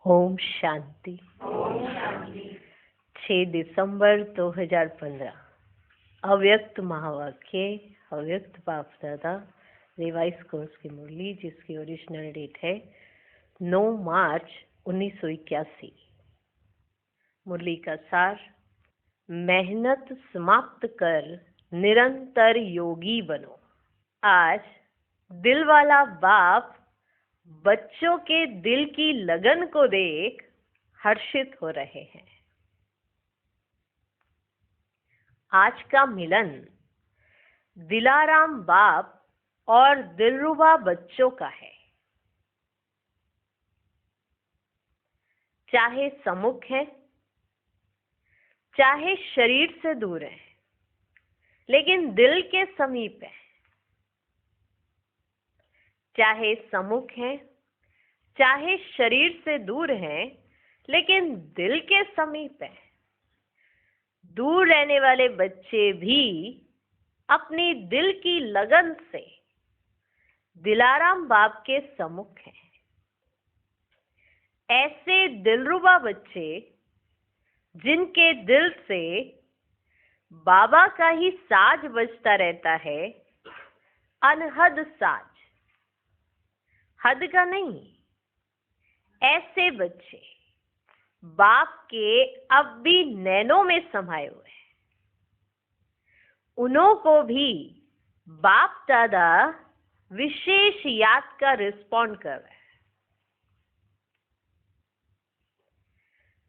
ओम शांति। 6 दिसंबर 2015। अव्यक्त महावाक्य, अव्यक्त बाप दादा, रिवाइज कोर्स की मुरली, जिसकी ओरिजिनल डेट है 9 मार्च 1981। मुरली का सार: मेहनत समाप्त कर निरंतर योगी बनो। आज दिल वाला बाप बच्चों के दिल की लगन को देख हर्षित हो रहे हैं। आज का मिलन दिलाराम बाप और दिलरुबा बच्चों का है। चाहे सम्मुख है, चाहे शरीर से दूर है, लेकिन दिल के समीप है। चाहे सम्मुख है, चाहे शरीर से दूर है, लेकिन दिल के समीप है। दूर रहने वाले बच्चे भी अपनी दिल की लगन से दिलाराम बाप के सम्मुख हैं। ऐसे दिलरुबा बच्चे जिनके दिल से बाबा का ही साज बजता रहता है, अनहद साज, हद का नहीं। ऐसे बच्चे बाप के अब भी नैनों में समाये हुए हैं। उन्हों को भी बाप दादा विशेष याद का रिस्पॉन्ड कर रहे हैं।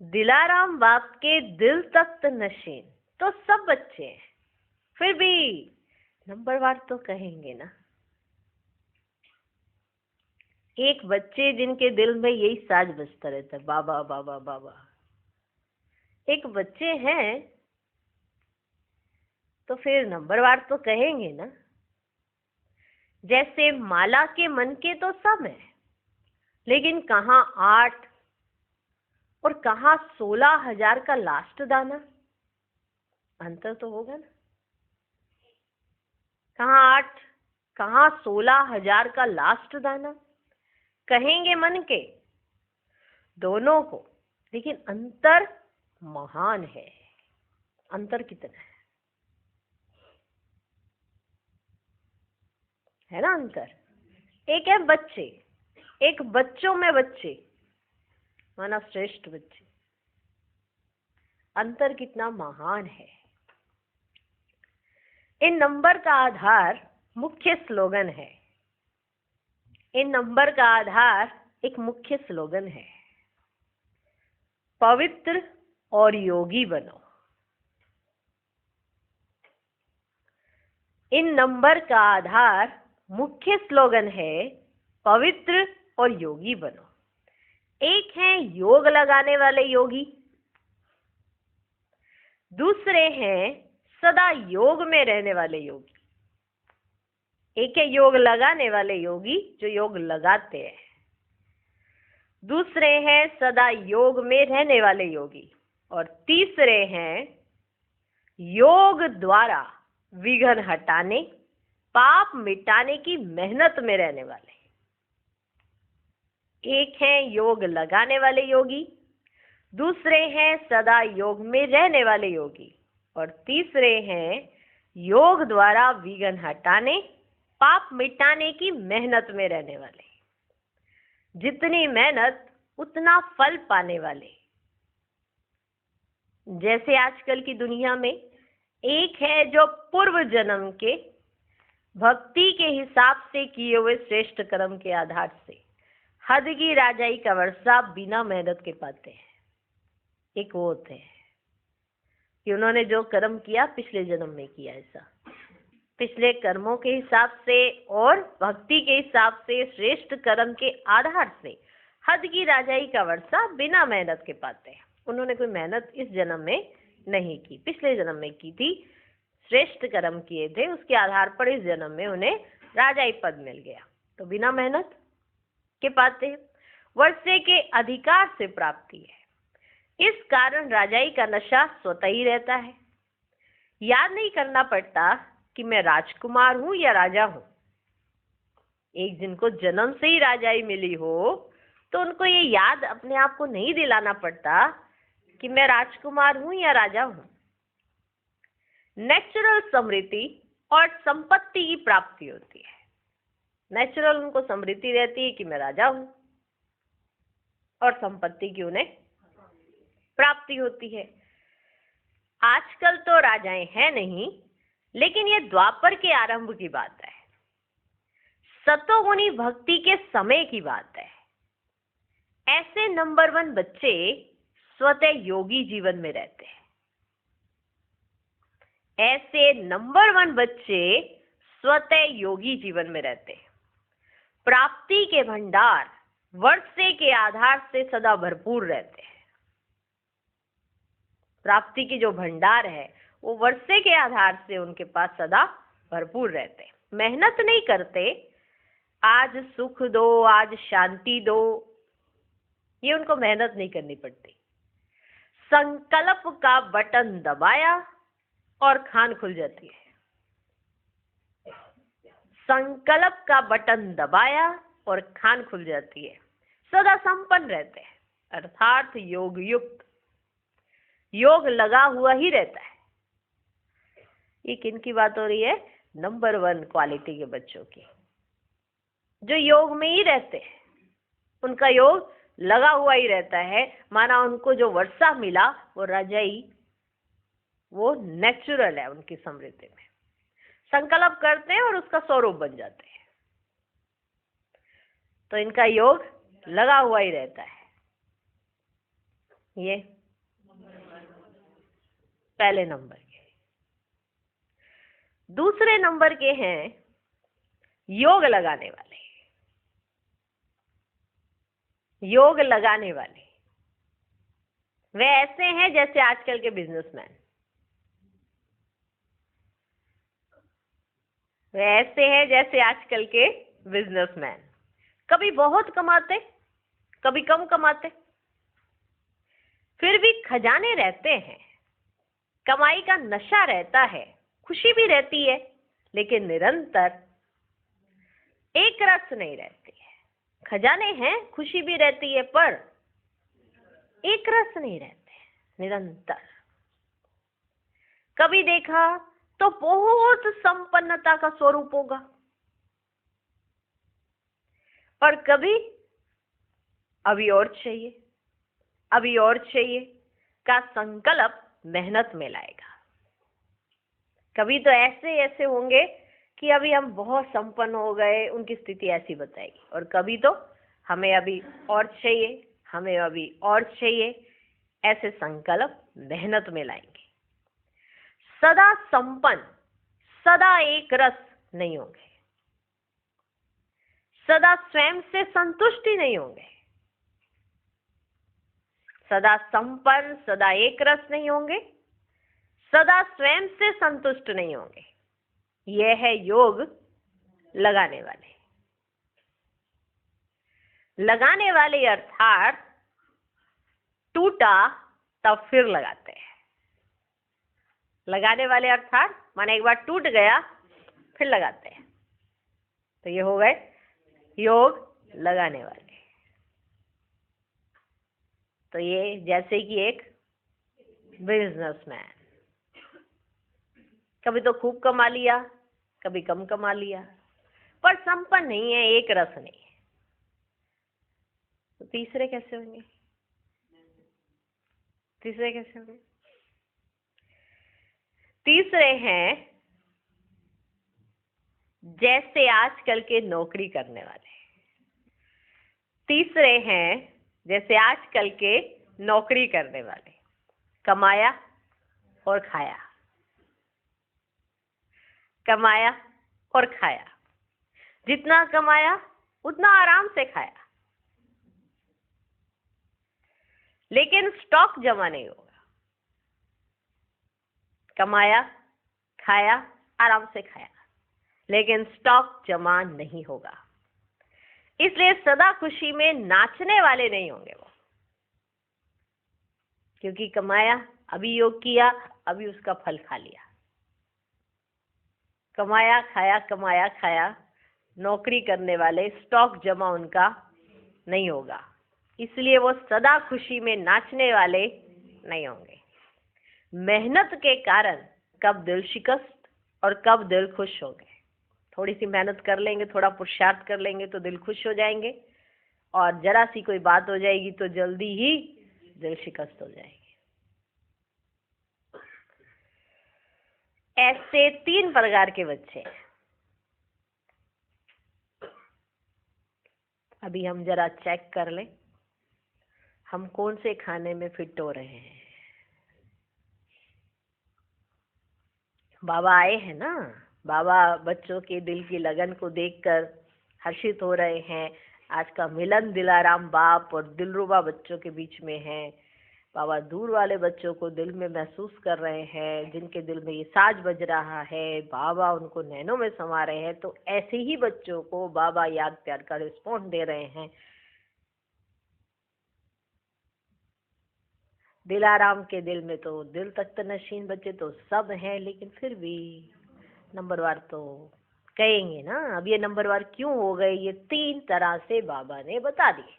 दिलाराम बाप के दिल तख्त नशीन तो सब बच्चे हैं, फिर भी नंबरवार तो कहेंगे ना। एक बच्चे जिनके दिल में यही साज बजता रहता है, बाबा बाबा बाबा। एक बच्चे हैं तो फिर नंबरवार तो कहेंगे ना। जैसे माला के मन के तो सब है, लेकिन कहाँ 8 और कहाँ 16,000 का लास्ट दाना, अंतर तो होगा ना। कहाँ 8, कहाँ 16,000 का लास्ट दाना। कहेंगे मन के दोनों को, लेकिन अंतर महान है। अंतर कितना है ना अंतर। एक है बच्चे, एक बच्चों में बच्चे, माना श्रेष्ठ बच्चे। अंतर कितना महान है। इन नंबर का आधार मुख्य स्लोगन है। इन नंबर का आधार एक मुख्य स्लोगन है, पवित्र और योगी बनो। इन नंबर का आधार मुख्य स्लोगन है, पवित्र और योगी बनो। एक है योग लगाने वाले योगी, दूसरे हैं सदा योग में रहने वाले योगी। एक है योग लगाने वाले योगी जो योग लगाते हैं, दूसरे हैं सदा योग में रहने वाले योगी, और तीसरे हैं योग द्वारा विघ्न हटाने, पाप मिटाने की मेहनत में रहने वाले। एक है योग लगाने वाले योगी, दूसरे हैं सदा योग में रहने वाले योगी, और तीसरे हैं योग द्वारा विघ्न हटाने, पाप मिटाने की मेहनत में रहने वाले। जितनी मेहनत उतना फल पाने वाले। जैसे आजकल की दुनिया में एक है जो पूर्व जन्म के भक्ति के हिसाब से किए हुए श्रेष्ठ कर्म के आधार से हद की राजाई का वर्षा बिना मेहनत के पाते हैं। एक वो होते हैं कि उन्होंने जो कर्म किया पिछले जन्म में किया, ऐसा पिछले कर्मों के हिसाब से और भक्ति के हिसाब से श्रेष्ठ कर्म के आधार से हद की राजाई का वर्षा बिना मेहनत के पाते हैं। उन्होंने कोई मेहनत इस जन्म में नहीं की, पिछले जन्म में की थी, श्रेष्ठ कर्म किए थे, उसके आधार पर इस जन्म में उन्हें राजाई पद मिल गया, तो बिना मेहनत के पाते हैं। वर्षे के अधिकार से प्राप्ति है, इस कारण राजाई का नशा स्वतः ही रहता है। याद नहीं करना पड़ता कि मैं राजकुमार हूं या राजा हूं। एक जिनको जन्म से ही राजाई मिली हो तो उनको ये याद अपने आप को नहीं दिलाना पड़ता कि मैं राजकुमार हूं या राजा हूं। नेचुरल समृद्धि और संपत्ति की प्राप्ति होती है। नेचुरल उनको समृद्धि रहती है कि मैं राजा हूं, और संपत्ति की उन्हें प्राप्ति होती है। आजकल तो राजाएं हैं नहीं, लेकिन ये द्वापर के आरंभ की बात है, सतोगुणी भक्ति के समय की बात है। ऐसे नंबर 1 बच्चे स्वतः योगी जीवन में रहते हैं। ऐसे नंबर 1 बच्चे स्वतः योगी जीवन में रहते हैं। प्राप्ति के भंडार वर्षे के आधार से सदा भरपूर रहते हैं। प्राप्ति की जो भंडार है वो वर्षे के आधार से उनके पास सदा भरपूर रहते हैं। मेहनत नहीं करते, आज सुख दो, आज शांति दो, ये उनको मेहनत नहीं करनी पड़ती। संकल्प का बटन दबाया और खान खुल जाती है। संकल्प का बटन दबाया और खान खुल जाती है। सदा संपन्न रहते हैं, अर्थात योग युक्त, योग लगा हुआ ही रहता है। ये किन की बात हो रही है? नंबर 1 क्वालिटी के बच्चों की, जो योग में ही रहते हैं, उनका योग लगा हुआ ही रहता है। माना उनको जो वर्षा मिला वो रजाई, वो नेचुरल है उनकी समृद्धि में। संकल्प करते हैं और उसका स्वरूप बन जाते हैं, तो इनका योग लगा हुआ ही रहता है। ये पहले नंबर के। दूसरे नंबर के हैं योग लगाने वाले। योग लगाने वाले वे ऐसे हैं जैसे आजकल के बिजनेसमैन। वे ऐसे हैं जैसे आजकल के बिजनेसमैन। कभी बहुत कमाते, कभी कम कमाते, फिर भी खजाने रहते हैं। कमाई का नशा रहता है, खुशी भी रहती है, लेकिन निरंतर एक रस नहीं रहती है। खजाने हैं, खुशी भी रहती है, पर एक रस नहीं रहते निरंतर। कभी देखा तो बहुत संपन्नता का स्वरूप होगा, पर कभी अभी और चाहिए, अभी और चाहिए का संकल्प मेहनत में लाएगा। कभी तो ऐसे ऐसे होंगे कि अभी हम बहुत संपन्न हो गए, उनकी स्थिति ऐसी बताएगी, और कभी तो हमें अभी और चाहिए, हमें अभी और चाहिए, ऐसे संकल्प मेहनत में लाएंगे। सदा संपन्न, सदा एक रस नहीं होंगे, सदा स्वयं से संतुष्टि नहीं होंगे। सदा संपन्न, सदा एक रस नहीं होंगे, सदा स्वयं से संतुष्ट नहीं होंगे। यह है योग लगाने वाले। लगाने वाले अर्थात टूटा तब फिर लगाते हैं। लगाने वाले अर्थात माने एक बार टूट गया फिर लगाते हैं, तो ये हो गए योग लगाने वाले। तो ये जैसे कि एक बिजनेसमैन, कभी तो खूब कमा लिया, कभी कम कमा लिया, पर संपन्न नहीं है, एक रस नहीं है। तो तीसरे कैसे होंगे? तीसरे कैसे होंगे? तीसरे हैं जैसे आजकल के नौकरी करने वाले। तीसरे हैं जैसे आजकल के नौकरी करने वाले। कमाया और खाया, कमाया और खाया, जितना कमाया उतना आराम से खाया, लेकिन स्टॉक जमा नहीं होगा। कमाया, खाया, आराम से खाया, लेकिन स्टॉक जमा नहीं होगा। इसलिए सदा खुशी में नाचने वाले नहीं होंगे वो, क्योंकि कमाया, अभी योग किया, अभी उसका फल खा लिया। कमाया खाया, कमाया खाया। नौकरी करने वाले स्टॉक जमा उनका नहीं होगा, इसलिए वो सदा खुशी में नाचने वाले नहीं होंगे। मेहनत के कारण कब दिल शिकस्त और कब दिल खुश हो गए। थोड़ी सी मेहनत कर लेंगे, थोड़ा पुरुषार्थ कर लेंगे तो दिल खुश हो जाएंगे, और जरा सी कोई बात हो जाएगी तो जल्दी ही दिल शिकस्त हो जाएंगे। ऐसे 3 प्रकार के बच्चे हैं। अभी हम जरा चेक कर लें हम कौन से खाने में फिट हो रहे हैं। बाबा आए हैं ना, बाबा बच्चों के दिल की लगन को देखकर हर्षित हो रहे हैं। आज का मिलन दिलाराम बाप और दिलरुबा बच्चों के बीच में है। बाबा दूर वाले बच्चों को दिल में महसूस कर रहे हैं, जिनके दिल में ये साज बज रहा है, बाबा उनको नैनों में समा रहे हैं। तो ऐसे ही बच्चों को बाबा याद प्यार का रिस्पॉन्स दे रहे हैं। दिलाराम के दिल में तो दिल तख्त नशीन बच्चे तो सब हैं, लेकिन फिर भी नंबरवार तो कहेंगे ना। अब ये नंबरवार क्यों हो गए, ये 3 तरह से बाबा ने बता दिए।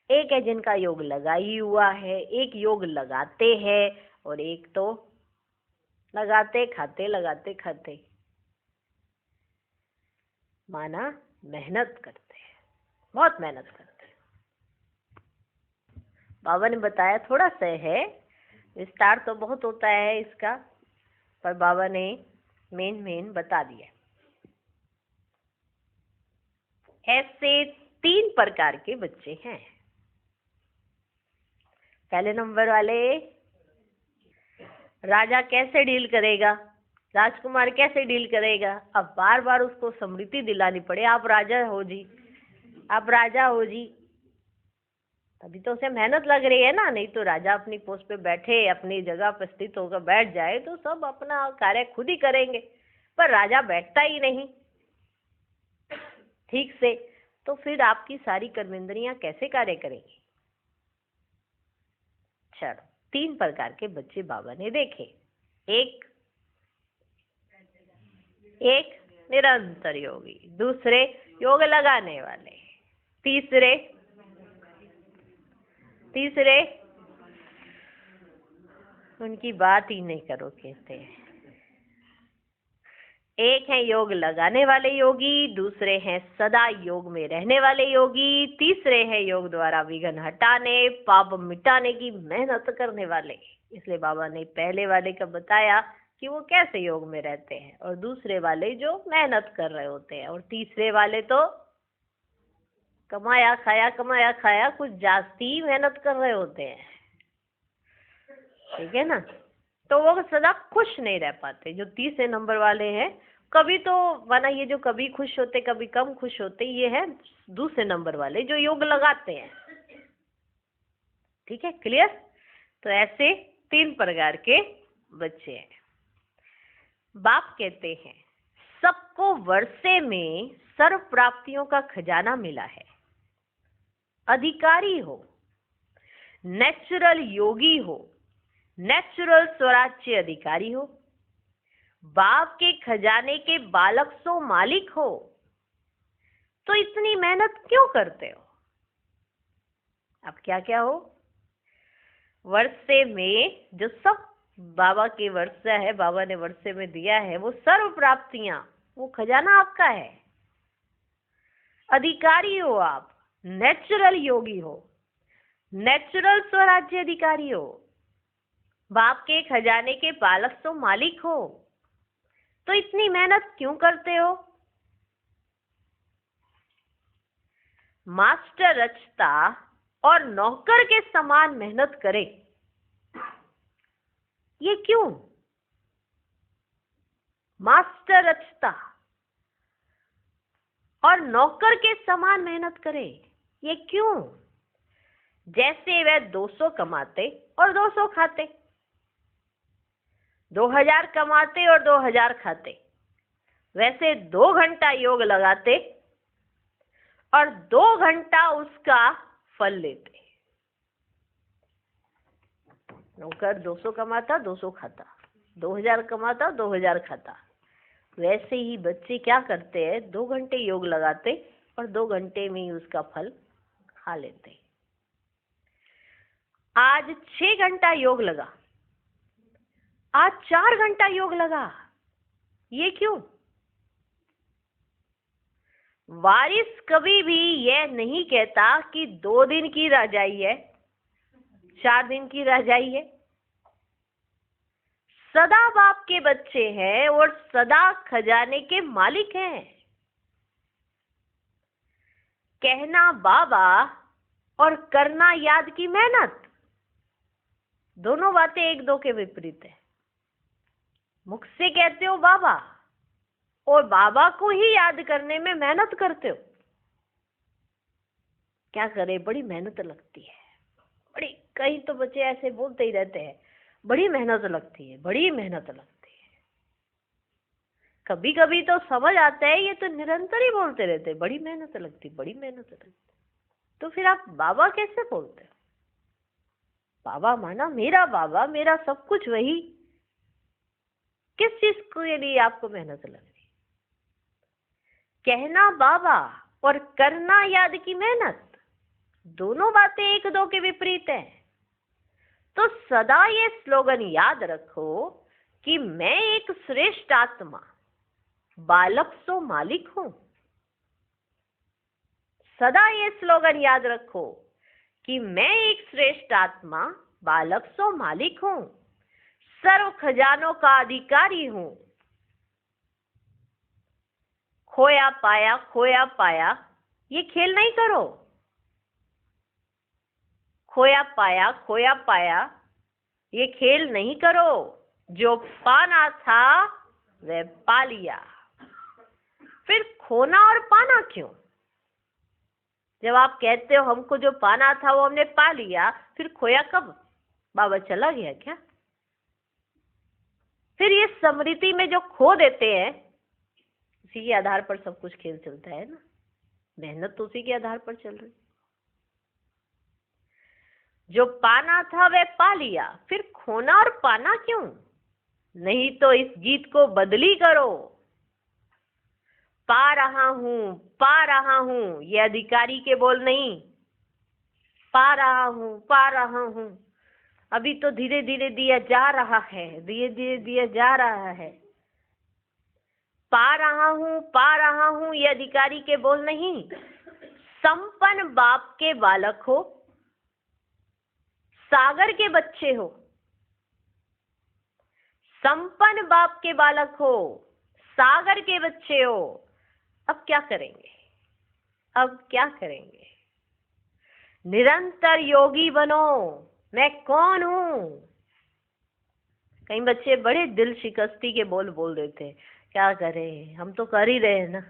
एक है जिनका योग लगा ही हुआ है, एक योग लगाते हैं, और एक तो लगाते खाते लगाते खाते, माना मेहनत करते हैं, बहुत मेहनत करते हैं। बाबा ने बताया थोड़ा सा है, विस्तार तो बहुत होता है इसका, पर बाबा ने मेन बता दिया। ऐसे 3 प्रकार के बच्चे हैं। पहले नंबर वाले, राजा कैसे डील करेगा, राजकुमार कैसे डील करेगा। अब बार बार उसको स्मृति दिलानी पड़े, आप राजा हो जी, आप राजा हो जी, तभी तो उसे मेहनत लग रही है ना। नहीं तो राजा अपनी पोस्ट पे बैठे, अपनी जगह पर स्थित होकर बैठ जाए तो सब अपना कार्य खुद ही करेंगे, पर राजा बैठता ही नहीं ठीक से, तो फिर आपकी सारी कर्मेंद्रियां कैसे कार्य करेंगी। चलो, 3 प्रकार के बच्चे बाबा ने देखे। एक निरंतर योगी, दूसरे योग लगाने वाले, तीसरे उनकी बात ही नहीं करो कहते हैं। एक है योग लगाने वाले योगी, दूसरे हैं सदा योग में रहने वाले योगी, तीसरे हैं योग द्वारा विघ्न हटाने, पाप मिटाने की मेहनत करने वाले। इसलिए बाबा ने पहले वाले का बताया कि वो कैसे योग में रहते हैं, और दूसरे वाले जो मेहनत कर रहे होते हैं, और तीसरे वाले तो कमाया खाया कुछ जास्ती मेहनत कर रहे होते हैं। ठीक है ना। तो वो सदा खुश नहीं रह पाते। जो 30 नंबर वाले हैं, कभी तो माना ये जो कभी खुश होते कभी कम खुश होते, ये है दूसरे नंबर वाले जो योग लगाते हैं। ठीक है, क्लियर। तो ऐसे 3 प्रकार के बच्चे हैं। बाप कहते हैं सबको वर्षे में सर्व प्राप्तियों का खजाना मिला है। अधिकारी हो, नेचुरल योगी हो, नेचुरल स्वराज्य अधिकारी हो, बाप के खजाने के बालक सो मालिक हो, तो इतनी मेहनत क्यों करते हो। अब क्या क्या हो, वर्षे में जो सब बाबा के वर्षा है, बाबा ने वर्षे में दिया है, वो सर्व प्राप्तियां, वो खजाना आपका है। अधिकारी हो आप, नेचुरल योगी हो, नेचुरल स्वराज्य अधिकारी हो, बाप के खजाने के बालक तो मालिक हो, तो इतनी मेहनत क्यों करते हो। मास्टर रचता और नौकर के समान मेहनत करे, ये क्यों। मास्टर रचता और नौकर के समान मेहनत करे, ये क्यों। जैसे वह 200 कमाते और 200 खाते, 2000 कमाते और 2000 खाते, वैसे 2 घंटा योग लगाते और 2 घंटा उसका फल लेते। नौकर 200 कमाता 200 खाता, 2000 कमाता 2000 खाता, वैसे ही बच्चे क्या करते हैं, 2 घंटे योग लगाते और 2 घंटे में ही उसका फल खा लेते। आज 6 घंटा योग लगा, आज 4 घंटा योग लगा। ये क्यों? वारिस कभी भी यह नहीं कहता कि 2 दिन की रजाई है, 4 दिन की रजाई है। सदा बाप के बच्चे हैं और सदा खजाने के मालिक हैं। कहना बाबा और करना याद की मेहनत, दोनों बातें एक दो के विपरीत है। मुख से कहते हो बाबा और बाबा को ही याद करने में मेहनत करते हो। क्या करें, बड़ी मेहनत लगती है। बड़ी, कई तो बच्चे ऐसे बोलते ही रहते हैं, बड़ी मेहनत लगती है, बड़ी मेहनत लगती है। कभी कभी तो समझ आता है ये तो निरंतर ही बोलते रहते हैं, बड़ी मेहनत लगती, बड़ी मेहनत लगती। तो फिर आप बाबा कैसे बोलते हो? बाबा माना मेरा बाबा, मेरा सब कुछ वही। किस चीज के लिए आपको मेहनत लग रही? कहना बाबा और करना याद की मेहनत, दोनों बातें एक दो के विपरीत है। तो सदा ये स्लोगन याद रखो कि मैं एक श्रेष्ठ आत्मा, बालक सो मालिक हूं। सदा ये स्लोगन याद रखो कि मैं एक श्रेष्ठ आत्मा, बालक सो मालिक हूं, सर्व खजानों का अधिकारी हूं। खोया पाया, खोया पाया, ये खेल नहीं करो। खोया पाया, खोया पाया, ये खेल नहीं करो। जो पाना था वह पा लिया। फिर खोना और पाना क्यों? जब आप कहते हो हमको जो पाना था वो हमने पा लिया, फिर खोया कब? बाबा चला गया क्या? फिर ये स्मृति में जो खो देते हैं, उसी के आधार पर सब कुछ खेल चलता है ना। मेहनत तो उसी के आधार पर चल रही। जो पाना था वह पा लिया, फिर खोना और पाना क्यों? नहीं तो इस गीत को बदली करो। पा रहा हूं, पा रहा हूं, ये अधिकारी के बोल नहीं। पा रहा हूं, पा रहा हूं, अभी तो धीरे धीरे दिया जा रहा है, धीरे धीरे दिया जा रहा है। पा रहा हूं, पा रहा हूं, ये अधिकारी के बोल नहीं। संपन्न बाप के बालक हो, सागर के बच्चे हो। संपन्न बाप के बालक हो, सागर के बच्चे हो। अब क्या करेंगे? अब क्या करेंगे? निरंतर योगी बनो। मैं कौन हूं? कई बच्चे बड़े दिल शिकस्ती के बोल बोल देते हैं, क्या करें, हम तो कर ही रहे हैं ना,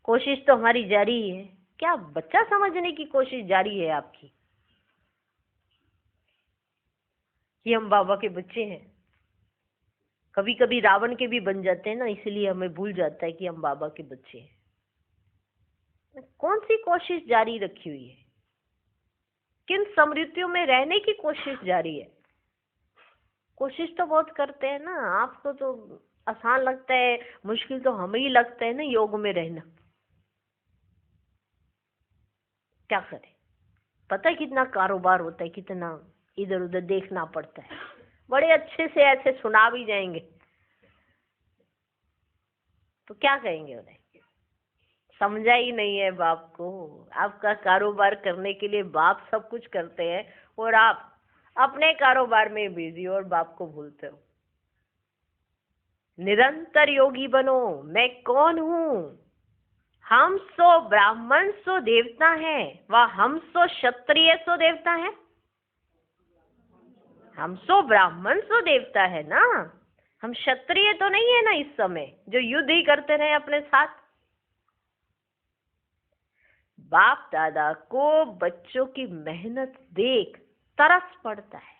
कोशिश तो हमारी जारी है। क्या बच्चा समझने की कोशिश जारी है आपकी कि हम बाबा के बच्चे हैं? कभी कभी रावण के भी बन जाते हैं ना, इसलिए हमें भूल जाता है कि हम बाबा के बच्चे हैं। कौन सी कोशिश जारी रखी हुई है? किन स्मृतियों में रहने की कोशिश जारी है? कोशिश तो बहुत करते हैं ना। आपको तो आसान लगता है, मुश्किल तो हमें ही लगता है ना योग में रहना। क्या करें? पता है कितना कारोबार होता है, कितना इधर उधर देखना पड़ता है। बड़े अच्छे से ऐसे सुना भी जाएंगे तो क्या कहेंगे उन्हें? समझा ही नहीं है बाप को। आपका कारोबार करने के लिए बाप सब कुछ करते हैं और आप अपने कारोबार में बिजी हो और बाप को भूलते हो। निरंतर योगी बनो। मैं कौन हूं? हम सो ब्राह्मण सो देवता है, व हम सो क्षत्रिय सो देवता है। हम सो ब्राह्मण सो देवता है ना, हम क्षत्रिय तो नहीं है ना इस समय जो युद्ध ही करते रहे अपने साथ। बाप दादा को बच्चों की मेहनत देख तरस पड़ता है,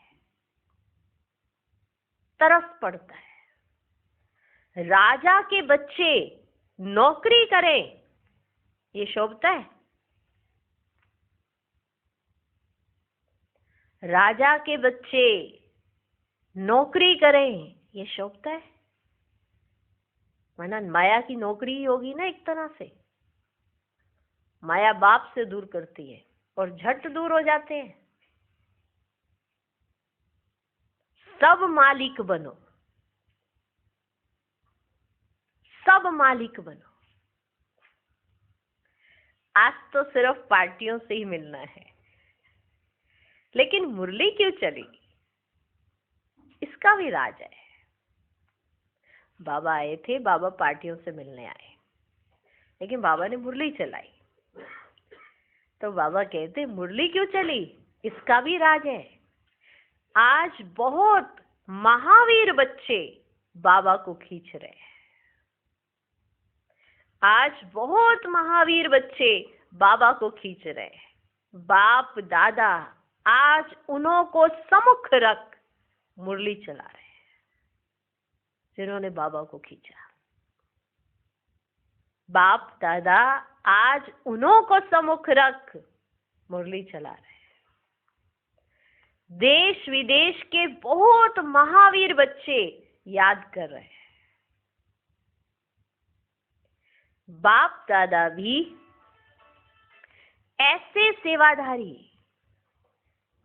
तरस पड़ता है। राजा के बच्चे नौकरी करें, ये शोभता है? राजा के बच्चे नौकरी करें, ये शोभता है? माना माया की नौकरी ही होगी ना एक तरह से। माया बाप से दूर करती है और झट दूर हो जाते हैं। सब मालिक बनो, सब मालिक बनो। आज तो सिर्फ पार्टियों से ही मिलना है, लेकिन मुरली क्यों चली, इसका भी राज है। बाबा आए थे, बाबा पार्टियों से मिलने आए, लेकिन बाबा ने मुरली चलाई। तो बाबा कहते मुरली क्यों चली, इसका भी राज है। आज बहुत महावीर बच्चे बाबा को खींच रहे हैं। आज बहुत महावीर बच्चे बाबा को खींच रहे हैं। बाप दादा आज उन्हों को सम्मुख रख मुरली चला रहे हैं, जिन्होंने बाबा को खींचा। बाप दादा आज उन्हों को सम्मुख रख मुरली चला रहे हैं। देश विदेश के बहुत महावीर बच्चे याद कर रहे हैं। बाप दादा भी ऐसे सेवाधारी,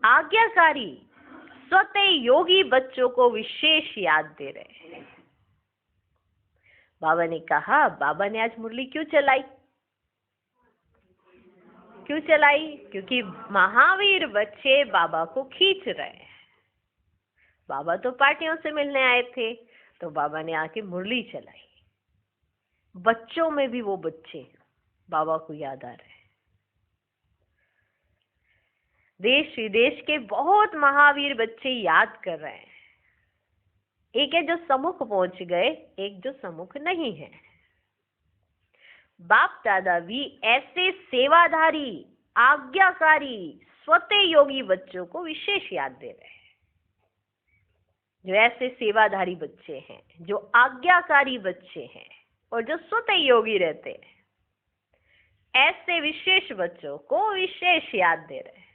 आज्ञाकारी, स्वतः योगी बच्चों को विशेष याद दे रहे हैं। बाबा ने कहा, बाबा ने आज मुरली क्यों चलाई, क्यों चलाई? क्योंकि महावीर बच्चे बाबा को खींच रहे हैं। बाबा तो पार्टियों से मिलने आए थे, तो बाबा ने आके मुरली चलाई। बच्चों में भी वो बच्चे बाबा को याद आ रहे हैं। देश विदेश के बहुत महावीर बच्चे याद कर रहे हैं। एक है जो सम्मुख पहुंच गए, एक जो सम्मुख नहीं है। बाप दादा भी ऐसे सेवाधारी, आज्ञाकारी, स्वतः योगी बच्चों को विशेष याद दे रहे हैं। जो ऐसे सेवाधारी बच्चे हैं, जो आज्ञाकारी बच्चे हैं और जो स्वतः योगी रहते हैं, ऐसे विशेष बच्चों को विशेष याद दे रहे हैं।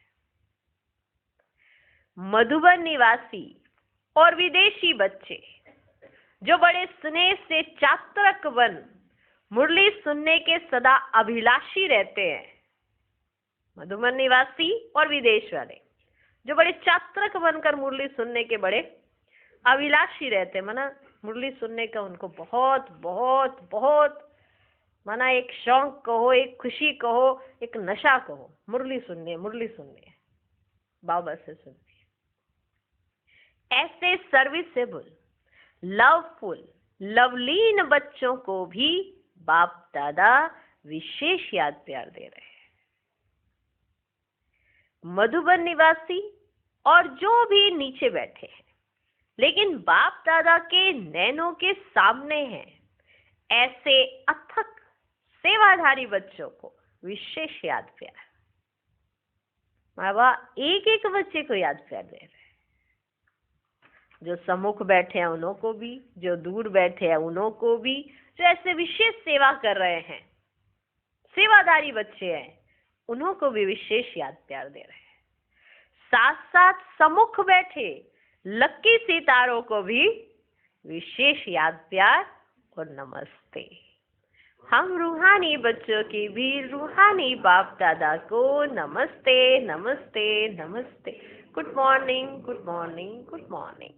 मधुबन निवासी और विदेशी बच्चे जो बड़े स्नेह से चात्रक बन मुरली सुनने के सदा अभिलाषी रहते हैं। मधुबन निवासी और विदेश वाले जो बड़े चात्रक बनकर मुरली सुनने के बड़े अभिलाषी रहते हैं, माना मुरली सुनने का उनको बहुत बहुत बहुत माना एक शौक कहो, एक खुशी कहो, एक नशा कहो, मुरली सुनने बाबा से सुनने। ऐसे सर्विसेबल, लवफुल, लवलीन बच्चों को भी बाप दादा विशेष याद प्यार दे रहे हैं। मधुबन निवासी और जो भी नीचे बैठे हैं, लेकिन बाप दादा के नैनों के सामने हैं, ऐसे अथक सेवाधारी बच्चों को विशेष याद प्यार। बाबा एक एक बच्चे को याद प्यार दे रहे हैं। जो सम्मुख बैठे हैं उन्हों को भी, जो दूर बैठे हैं उन्हों को भी, जो ऐसे विशेष सेवा कर रहे हैं, सेवाधारी बच्चे हैं, उन्हों को भी विशेष याद प्यार दे रहे हैं। साथ साथ सम्मुख बैठे लक्की सितारों को भी विशेष याद प्यार और नमस्ते। हम रूहानी बच्चों की भी रूहानी बाप दादा को नमस्ते नमस्ते नमस्ते। Good morning, good morning, good morning.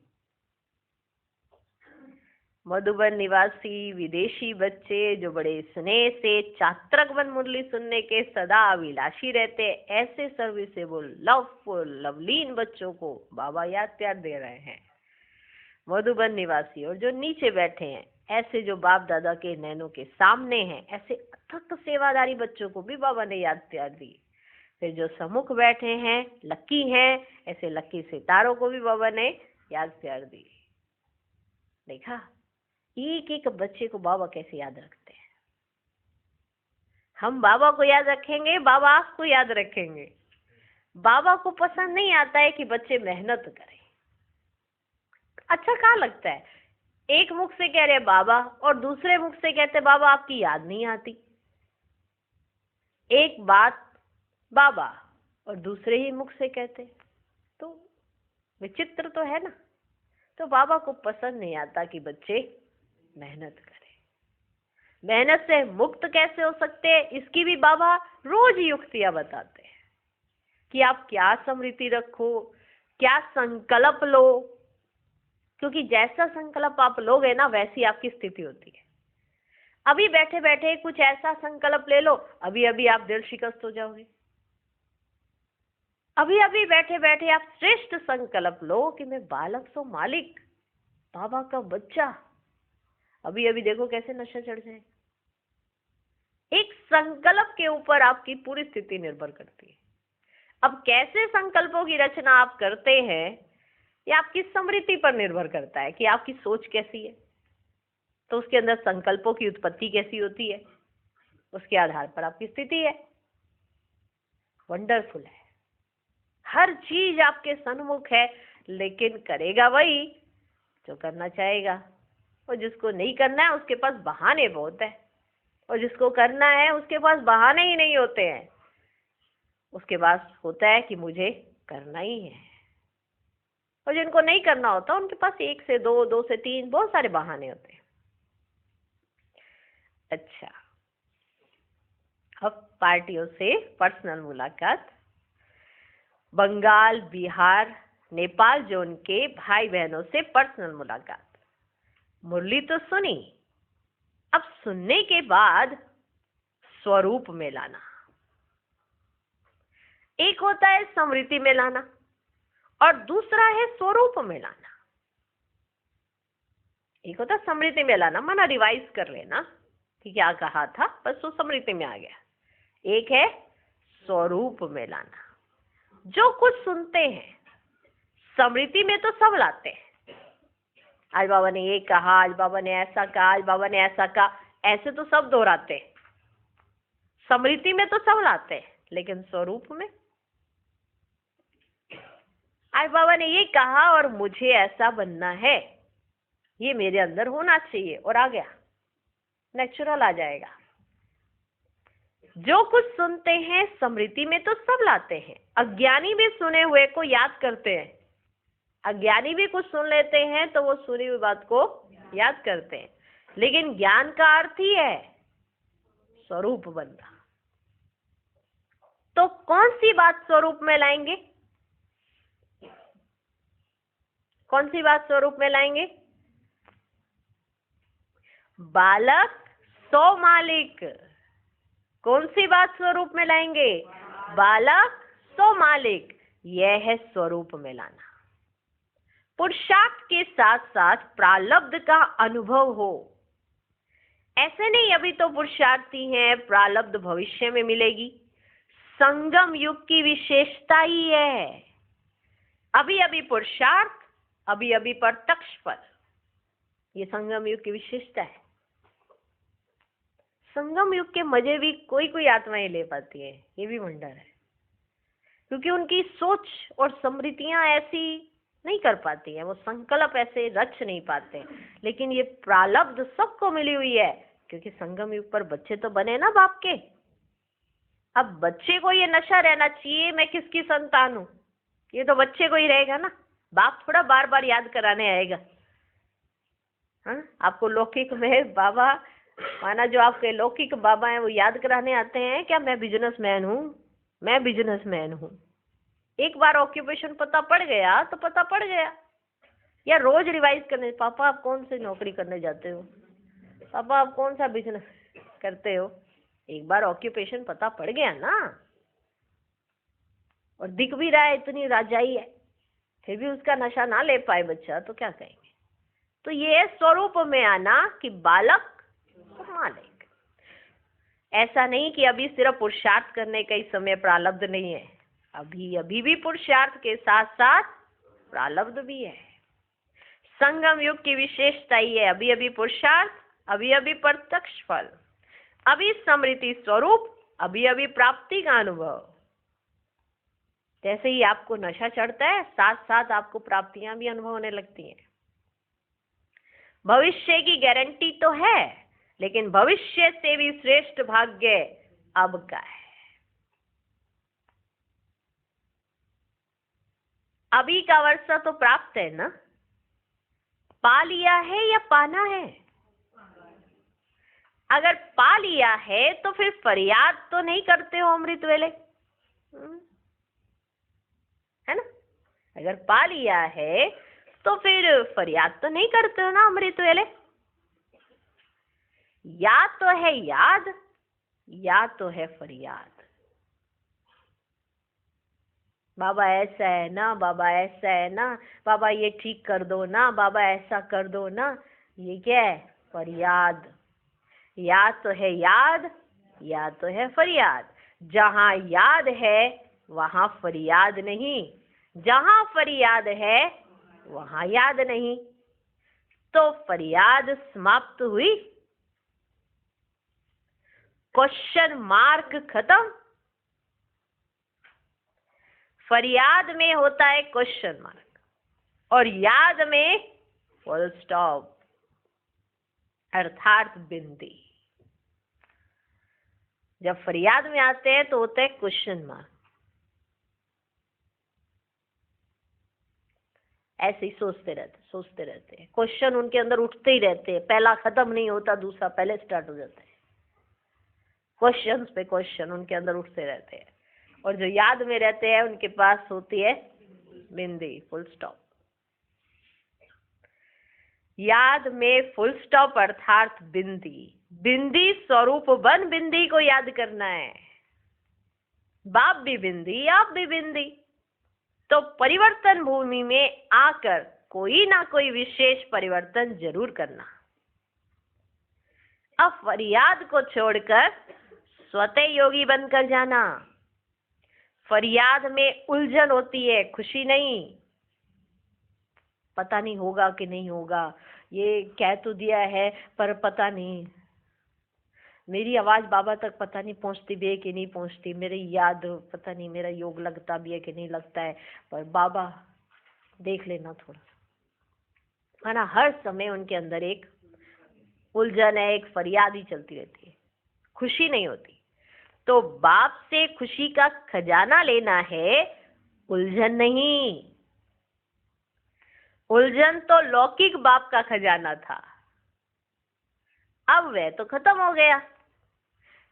Madhuban निवासी विदेशी बच्चे जो बड़े स्नेह से चात्रक बन मुरली सुनने के सदा अभिलाषी रहते, ऐसे सर्विसेबल, लवफुल, लवलीन बच्चों को बाबा याद प्यार दे रहे हैं। मधुबन निवासी और जो नीचे बैठे हैं, ऐसे जो बाप दादा के नैनों के सामने हैं, ऐसे अथक सेवादारी बच्चों को भी बाबा ने याद प्यार दी। फिर जो सम्मुख बैठे हैं, लक्की हैं, ऐसे लक्की सितारों को भी बाबा ने याद प्यार दी। देखा एक एक बच्चे को बाबा कैसे याद रखते हैं। हम बाबा को याद रखेंगे, बाबा आपको याद रखेंगे। बाबा को पसंद नहीं आता है कि बच्चे मेहनत करें। अच्छा कहाँ लगता है, एक मुख से कह रहे बाबा और दूसरे मुख से कहते बाबा आपकी याद नहीं आती। एक बात बाबा और दूसरे ही मुख से कहते, तो विचित्र तो है ना। तो बाबा को पसंद नहीं आता कि बच्चे मेहनत करें। मेहनत से मुक्त कैसे हो सकते हैं, इसकी भी बाबा रोज युक्तियां बताते हैं कि आप क्या स्मृति रखो, क्या संकल्प लो, क्योंकि जैसा संकल्प आप लोगे ना वैसी आपकी स्थिति होती है। अभी बैठे बैठे कुछ ऐसा संकल्प ले लो, अभी अभी आप दिल शिकस्त हो जाओगे। अभी अभी बैठे बैठे आप श्रेष्ठ संकल्प लो कि मैं बालक सो मालिक, बाबा का बच्चा, अभी अभी देखो कैसे नशा चढ़ जाए। एक संकल्प के ऊपर आपकी पूरी स्थिति निर्भर करती है। अब कैसे संकल्पों की रचना आप करते हैं ये आपकी स्मृति पर निर्भर करता है कि आपकी सोच कैसी है, तो उसके अंदर संकल्पों की उत्पत्ति कैसी होती है, उसके आधार पर आपकी स्थिति है। वंडरफुल है, हर चीज आपके सन्मुख है, लेकिन करेगा वही जो करना चाहेगा, और जिसको नहीं करना है उसके पास बहाने बहुत है, और जिसको करना है उसके पास बहाने ही नहीं होते हैं। उसके पास होता है कि मुझे करना ही है, और जिनको नहीं करना होता उनके पास 1 से 2, 2 से 3 बहुत सारे बहाने होते हैं। अच्छा, अब पार्टियों से पर्सनल मुलाकात। बंगाल, बिहार, नेपाल जोन के भाई बहनों से पर्सनल मुलाकात। मुरली तो सुनी, अब सुनने के बाद स्वरूप में लाना। एक होता है स्मृति में लाना और दूसरा है स्वरूप में लाना। एक होता है स्मृति में लाना, माना रिवाइज कर लेना कि क्या कहा था, बस वो स्मृति में आ गया। एक है स्वरूप में लाना। जो कुछ सुनते हैं स्मृति में तो सब लाते हैं, आज बाबा ने ये कहा, आज बाबा ने ऐसा कहा, आज बाबा ने ऐसा कहा, ऐसे तो सब दोहराते हैं। स्मृति में तो सब लाते हैं, लेकिन स्वरूप में आज बाबा ने ये कहा और मुझे ऐसा बनना है, ये मेरे अंदर होना चाहिए, और आ गया, नेचुरल आ जाएगा। जो कुछ सुनते हैं स्मृति में तो सब लाते हैं। अज्ञानी भी सुने हुए को याद करते हैं, अज्ञानी भी कुछ सुन लेते हैं तो वो सुनी हुई बात को याद करते हैं, लेकिन ज्ञान का अर्थ ही है स्वरूप बनना। तो कौन सी बात स्वरूप में लाएंगे, कौन सी बात स्वरूप में लाएंगे? बालक सो मालिक। कौन सी बात स्वरूप में लाएंगे? बालक सो मालिक। यह है स्वरूप में लाना। पुरुषार्थ के साथ साथ प्रारब्ध का अनुभव हो। ऐसे नहीं अभी तो पुरुषार्थी हैं, प्रारब्ध भविष्य में मिलेगी। संगम युग की विशेषता ही है, अभी अभी पुरुषार्थ, अभी अभी प्रत्यक्ष फल। ये संगम युग की विशेषता है। संगम युग के मजे भी कोई कोई आत्माएं ले पाती है, ये भी वंडर है, क्योंकि उनकी सोच और स्मृतियां ऐसी नहीं कर पाती है, वो संकल्प ऐसे रच नहीं पाते। लेकिन ये प्रारब्ध सबको मिली हुई है, क्योंकि संगम युग पर बच्चे तो बने ना बाप के। अब बच्चे को ये नशा रहना चाहिए मैं किसकी संतान हूं, ये तो बच्चे को ही रहेगा ना, बाप थोड़ा बार बार याद कराने आएगा। हाँ, आपको लौकिक में बाबा, माना जो आपके लौकिक बाबा हैं वो याद कराने आते हैं क्या, मैं बिजनेसमैन हूँ, मैं बिजनेसमैन हूँ। एक बार ऑक्यूपेशन पता पड़ गया तो पता पड़ गया, या रोज रिवाइज करने, पापा आप कौन सी नौकरी करने जाते हो, पापा आप कौन सा बिजनेस करते हो। एक बार ऑक्यूपेशन पता पड़ गया ना, और दिख भी रहा है इतनी राजाई है, फिर भी उसका नशा ना ले पाए बच्चा, तो क्या कहेंगे। तो ये स्वरूप में आना कि बालक मालिक। ऐसा नहीं कि अभी सिर्फ पुरुषार्थ करने का ही समय प्रारब्ध नहीं है, अभी अभी भी पुरुषार्थ के साथ साथ प्रारब्ध भी है। संगम युग की विशेषता ही है, अभी अभी पुरुषार्थ, अभी अभी प्रत्यक्ष फल, अभी स्मृति स्वरूप, अभी अभी प्राप्ति का अनुभव। जैसे ही आपको नशा चढ़ता है साथ साथ आपको प्राप्तियां भी अनुभव होने लगती हैं। भविष्य की गारंटी तो है, लेकिन भविष्य से भी श्रेष्ठ भाग्य अब का है। अभी का वर्षा तो प्राप्त है ना, पा लिया है या पाना है। अगर पा लिया है तो फिर फरियाद तो नहीं करते हो अमृत वेले, है ना। अगर पा लिया है तो फिर फरियाद तो नहीं करते हो ना अमृत वेले। या तो है याद या तो है फरियाद। बाबा ऐसा है ना, बाबा ऐसा है ना, बाबा ये ठीक कर दो ना, बाबा ऐसा कर दो ना। ये क्या है? फरियाद। या तो है याद या तो है फरियाद। जहां याद है वहां फरियाद नहीं, जहां फरियाद है वहां याद नहीं। तो फरियाद समाप्त हुई, क्वेश्चन मार्क खत्म। फरियाद में होता है क्वेश्चन मार्क और याद में फुल स्टॉप अर्थात बिंदी। जब फरियाद में आते हैं तो होता है क्वेश्चन मार्क। ऐसे ही सोचते रहते हैं, क्वेश्चन उनके अंदर उठते ही रहते हैं, पहला खत्म नहीं होता दूसरा पहले स्टार्ट हो जाता है। क्वेश्चन पे क्वेश्चन उनके अंदर उठते रहते हैं और जो याद में रहते हैं उनके पास होती है बिंदी, फुल स्टॉप। याद में फुल स्टॉप अर्थात बिंदी। बिंदी स्वरूप बन बिंदी को याद करना है। बाप भी बिंदी, आप भी बिंदी। तो परिवर्तन भूमि में आकर कोई ना कोई विशेष परिवर्तन जरूर करना। अब फरियाद को छोड़कर स्वतः योगी बनकर जाना। फरियाद में उलझन होती है, खुशी नहीं। पता नहीं होगा कि नहीं होगा, ये कह तो दिया है पर पता नहीं, मेरी आवाज बाबा तक पता नहीं पहुंचती भी है कि नहीं पहुंचती, मेरी याद पता नहीं मेरा योग लगता भी है कि नहीं लगता है, पर बाबा देख लेना थोड़ा। है ना, हर समय उनके अंदर एक उलझन है, एक फरियाद ही चलती रहती है, खुशी नहीं होती। तो बाप से खुशी का खजाना लेना है, उलझन नहीं। उलझन तो लौकिक बाप का खजाना था, अब वह तो खत्म हो गया।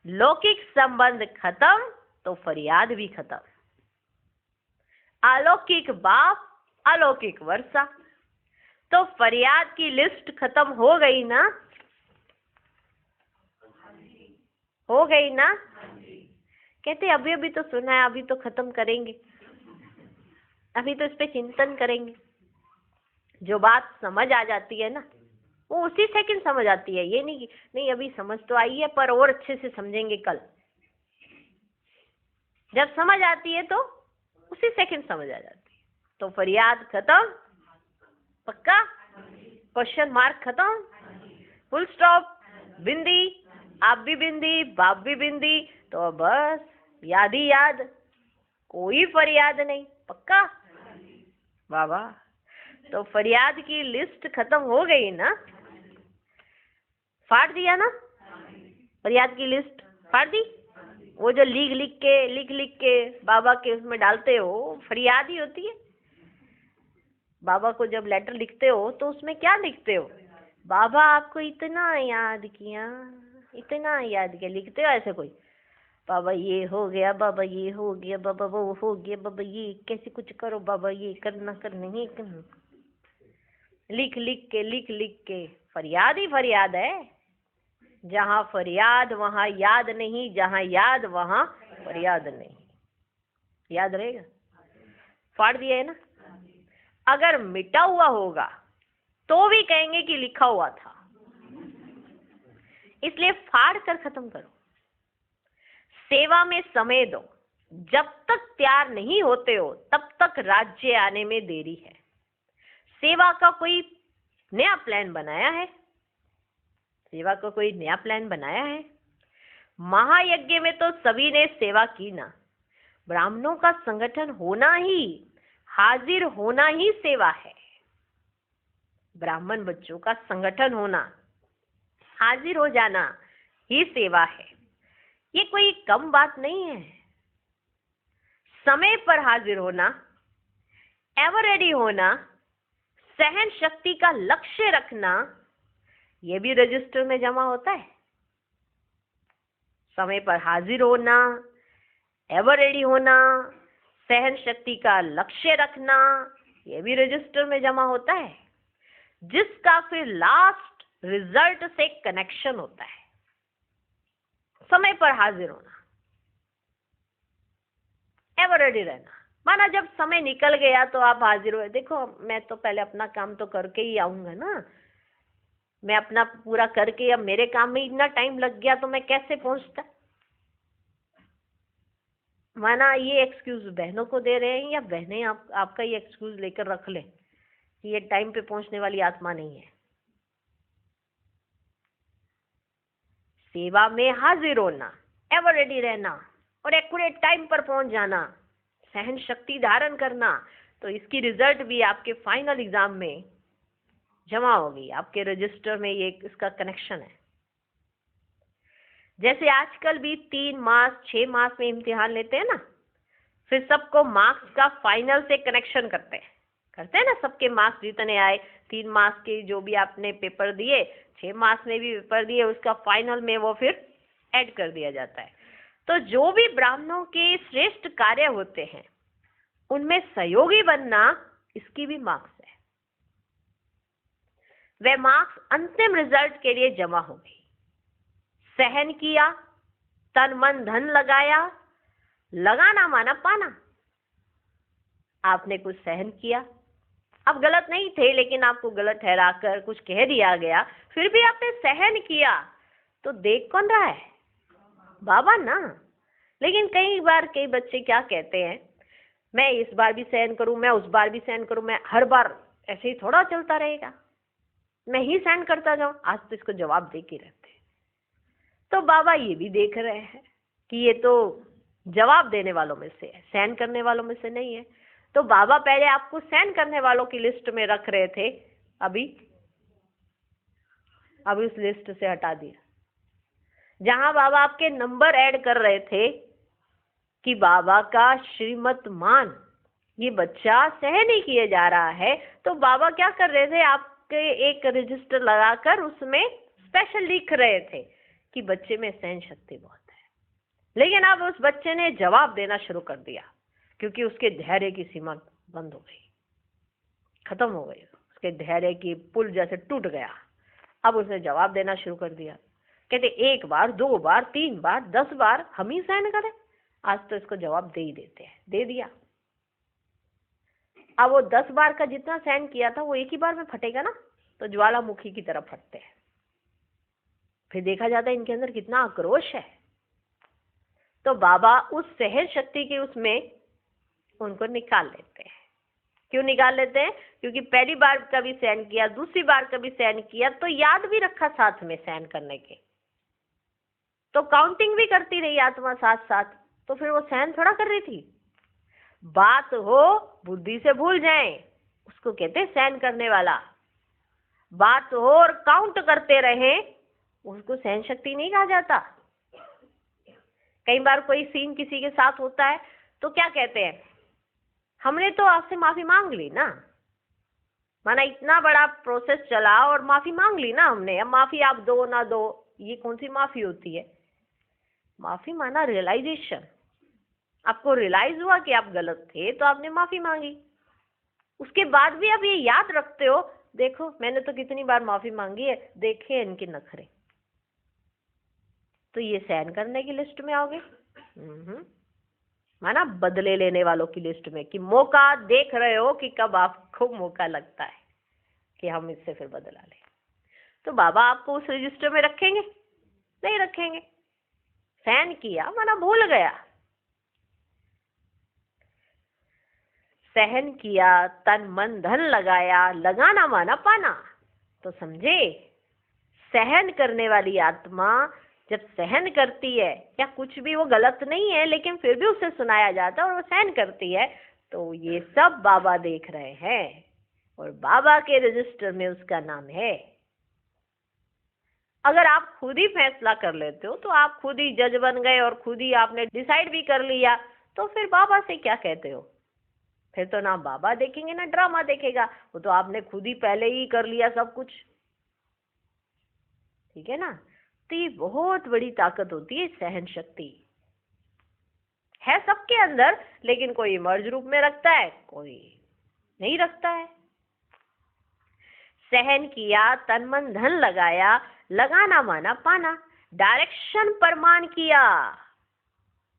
लौकिक संबंध खत्म तो फरियाद भी खत्म। अलौकिक बाप, अलौकिक वर्षा। तो फरियाद की लिस्ट खत्म हो गई ना? हो गई ना? कहते अभी अभी तो सुना है, अभी तो खत्म करेंगे, अभी तो इस पे चिंतन करेंगे। जो बात समझ आ जाती है ना वो उसी सेकंड समझ आती है। ये नहीं कि नहीं अभी समझ तो आई है पर और अच्छे से समझेंगे कल। जब समझ आती है तो उसी सेकंड समझ आ जाती है। तो फरियाद खत्म, पक्का? क्वेश्चन मार्क खत्म, फुल स्टॉप, बिंदी, आप भी बिंदी, बाप भी बिंदी। तो बस याद ही याद, कोई फरियाद नहीं, पक्का? बाबा तो फरियाद की लिस्ट खत्म हो गई ना? फाड़ दिया ना? फरियाद की लिस्ट फाड़ दी। वो जो लिख लिख के बाबा के उसमें डालते हो, फरियाद ही होती है। बाबा को जब लेटर लिखते हो तो उसमें क्या लिखते हो? बाबा आपको इतना याद किया, इतना याद किया, लिखते हो ऐसे कोई? बाबा ये हो गया, बाबा ये हो गया, बाबा वो हो गया, बाबा ये कैसे कुछ करो, बाबा ये करना नहीं करना। लिख लिख के फरियाद ही फरियाद है। जहां फरियाद वहां याद नहीं, जहां याद वहां फरियाद नहीं। याद रहेगा? फाड़ दिया है ना? अगर मिटा हुआ होगा तो भी कहेंगे कि लिखा हुआ था, इसलिए फाड़ कर खत्म करो। सेवा में समय दो। जब तक तैयार नहीं होते हो तब तक राज्य आने में देरी है। सेवा का कोई नया प्लान बनाया है? सेवा का कोई नया प्लान बनाया है? महायज्ञ में तो सभी ने सेवा की ना। ब्राह्मणों का संगठन होना ही, हाजिर होना ही सेवा है। ब्राह्मण बच्चों का संगठन होना, हाजिर हो जाना ही सेवा है। ये कोई कम बात नहीं है। समय पर हाजिर होना, एवर रेडी होना, सहन शक्ति का लक्ष्य रखना, ये भी रजिस्टर में जमा होता है। समय पर हाजिर होना, एवर रेडी होना, सहन शक्ति का लक्ष्य रखना, ये भी रजिस्टर में जमा होता है, जिसका फिर लास्ट रिजल्ट से कनेक्शन होता है। समय पर हाजिर होना, एवर रेडी रहना। माना जब समय निकल गया तो आप हाजिर हुए, देखो मैं तो पहले अपना काम तो करके ही आऊंगा ना, मैं अपना पूरा करके, अब मेरे काम में इतना टाइम लग गया तो मैं कैसे पहुंचता। माना ये एक्सक्यूज बहनों को दे रहे हैं, या बहनें आपका ये एक्सक्यूज लेकर रख ले कि ये टाइम पे पहुंचने वाली आत्मा नहीं है। सेवा में हाजिर होना, एवर रेडी रहना और एक्यूरेट टाइम पर पहुंच जाना, सहन शक्ति धारण करना, तो इसकी रिजल्ट भी आपके फाइनल एग्जाम में जमा होगी, आपके रजिस्टर में ये इसका कनेक्शन है। जैसे आजकल भी 3 मास 6 मास में इम्तिहान लेते हैं ना, फिर सबको मार्क्स का फाइनल से कनेक्शन करते हैं ना, सबके मार्क्स जितने आए 3 मास के जो भी आपने पेपर दिए, 6 मास में भी पेपर दिए, उसका फाइनल में वो फिर ऐड कर दिया जाता है। तो जो भी ब्राह्मणों के श्रेष्ठ कार्य होते हैं उनमें सहयोगी बनना, इसकी भी मार्क्स है। वे मार्क्स अंतिम रिजल्ट के लिए जमा होगी। सहन किया, तन मन धन लगाया, लगाना माना पाना। आपने कुछ सहन किया, आप गलत नहीं थे लेकिन आपको गलत ठहराकर कुछ कह दिया गया, फिर भी आपने सहन किया, तो देख कौन रहा है? बाबा ना। लेकिन कई बार कई बच्चे क्या कहते हैं, मैं इस बार भी सहन करूं, मैं उस बार भी सहन करूं, मैं हर बार ऐसे ही थोड़ा चलता रहेगा, मैं ही सहन करता जाऊं। आज तो इसको जवाब दे के रहते। तो बाबा ये भी देख रहे हैं कि ये तो जवाब देने वालों में से है, सहन करने वालों में से नहीं है। तो बाबा पहले आपको सहन करने वालों की लिस्ट में रख रहे थे, अभी उस लिस्ट से हटा दिया। जहां बाबा आपके नंबर ऐड कर रहे थे कि बाबा का श्रीमत मान, ये बच्चा सहन ही किए जा रहा है, तो बाबा क्या कर रहे थे, आपके एक रजिस्टर लगाकर उसमें स्पेशल लिख रहे थे कि बच्चे में सहन शक्ति बहुत है। लेकिन अब उस बच्चे ने जवाब देना शुरू कर दिया, क्योंकि उसके धैर्य की सीमा बंद हो गई, खत्म हो गई, उसके धैर्य की पुल जैसे टूट गया। अब उसने जवाब देना शुरू कर दिया। कहते 1 बार 2 बार 3 बार 10 बार हम ही सहन करें, आज तो इसको जवाब दे ही देते हैं। दे दिया। अब वो 10 बार का जितना सहन किया था वो एक ही बार में फटेगा ना, तो ज्वालामुखी की तरफ फटते हैं। फिर देखा जाता है इनके अंदर कितना आक्रोश है। तो बाबा उस सहन शक्ति के उसमें उनको निकाल लेते हैं। क्यों निकाल लेते हैं? क्योंकि पहली बार कभी सहन किया, दूसरी बार कभी सहन किया, तो याद भी रखा साथ में सहन करने के, तो काउंटिंग भी करती रही आत्मा साथ साथ। तो फिर वो सहन थोड़ा कर रही थी। बात हो बुद्धि से भूल जाए, उसको कहते हैं सहन करने वाला। बात हो और काउंट करते रहे, उसको सहन शक्ति नहीं कहा जाता। कई बार कोई सीन किसी के साथ होता है तो क्या कहते हैं, हमने तो आपसे माफी मांग ली ना, माना इतना बड़ा प्रोसेस चला और माफी मांग ली ना हमने, अब माफी आप दो ना दो, ये कौन सी माफी होती है? माफी माना रियलाइजेशन। आपको रियलाइज हुआ कि आप गलत थे तो आपने माफी मांगी, उसके बाद भी आप ये याद रखते हो, देखो मैंने तो कितनी बार माफी मांगी है, देखे इनके नखरे, तो ये सहन करने की लिस्ट में आओगे। माना बदले लेने वालों की लिस्ट में, कि मौका देख रहे हो कि कब आपको मौका लगता है कि हम इससे फिर बदला लें। तो बाबा आपको उस रजिस्टर में रखेंगे? नहीं रखेंगे। सहन किया माना भूल गया, सहन किया, तन मन धन लगाया, लगाना माना पाना। तो समझे, सहन करने वाली आत्मा जब सहन करती है, या कुछ भी वो गलत नहीं है लेकिन फिर भी उसे सुनाया जाता है और वो सहन करती है, तो ये सब बाबा देख रहे हैं और बाबा के रजिस्टर में उसका नाम है। अगर आप खुद ही फैसला कर लेते हो, तो आप खुद ही जज बन गए और खुद ही आपने डिसाइड भी कर लिया, तो फिर बाबा से क्या कहते हो? फिर तो ना बाबा देखेंगे ना ड्रामा देखेगा, वो तो आपने खुद ही पहले ही कर लिया सब कुछ। ठीक है ना? तो ये बहुत बड़ी ताकत होती है सहन शक्ति, है सबके अंदर, लेकिन कोई मर्ज रूप में रखता है, कोई नहीं रखता है। सहन किया, तन मन धन लगाया, लगाना माना पाना, डायरेक्शन पर मान किया,